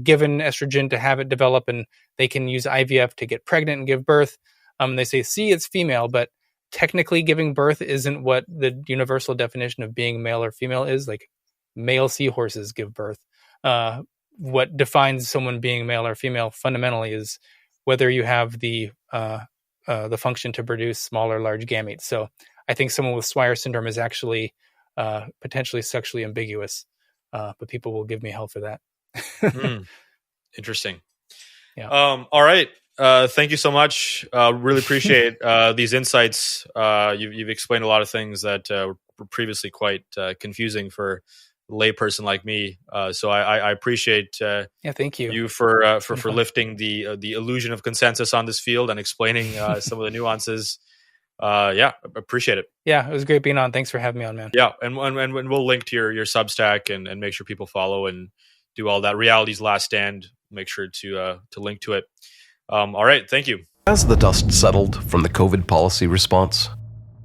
given estrogen to have it develop, and they can use IVF to get pregnant and give birth. They say, see, it's female, but technically giving birth isn't what the universal definition of being male or female is. Like, male seahorses give birth. What defines someone being male or female fundamentally is whether you have the function to produce small or large gametes. So I think someone with Swyer syndrome is actually potentially sexually ambiguous, but people will give me hell for that. Interesting. All right. Thank you so much. Really appreciate these insights. You've explained a lot of things that were previously quite confusing for a layperson like me. So I appreciate thank you. You for lifting the illusion of consensus on this field and explaining some of the nuances. Appreciate it. Yeah, it was great being on. Thanks for having me on, man. Yeah, and we'll link to your Substack and make sure people follow and do all that. Reality's Last Stand. Make sure to link to it. All right, thank you. Has the dust settled from the COVID policy response?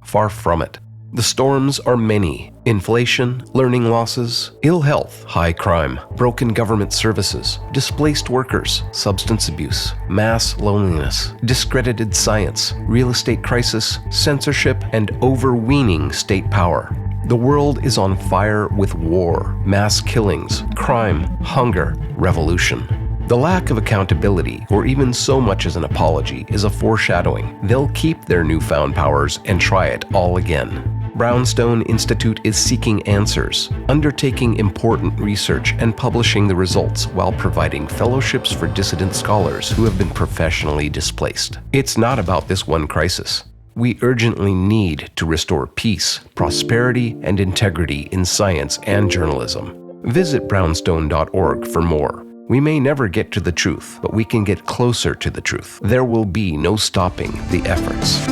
Far from it. The storms are many. Inflation, learning losses, ill health, high crime, broken government services, displaced workers, substance abuse, mass loneliness, discredited science, real estate crisis, censorship, and overweening state power. The world is on fire with war, mass killings, crime, hunger, revolution. The lack of accountability, or even so much as an apology, is a foreshadowing. They'll keep their newfound powers and try it all again. Brownstone Institute is seeking answers, undertaking important research and publishing the results while providing fellowships for dissident scholars who have been professionally displaced. It's not about this one crisis. We urgently need to restore peace, prosperity, and integrity in science and journalism. Visit brownstone.org for more. We may never get to the truth, but we can get closer to the truth. There will be no stopping the efforts.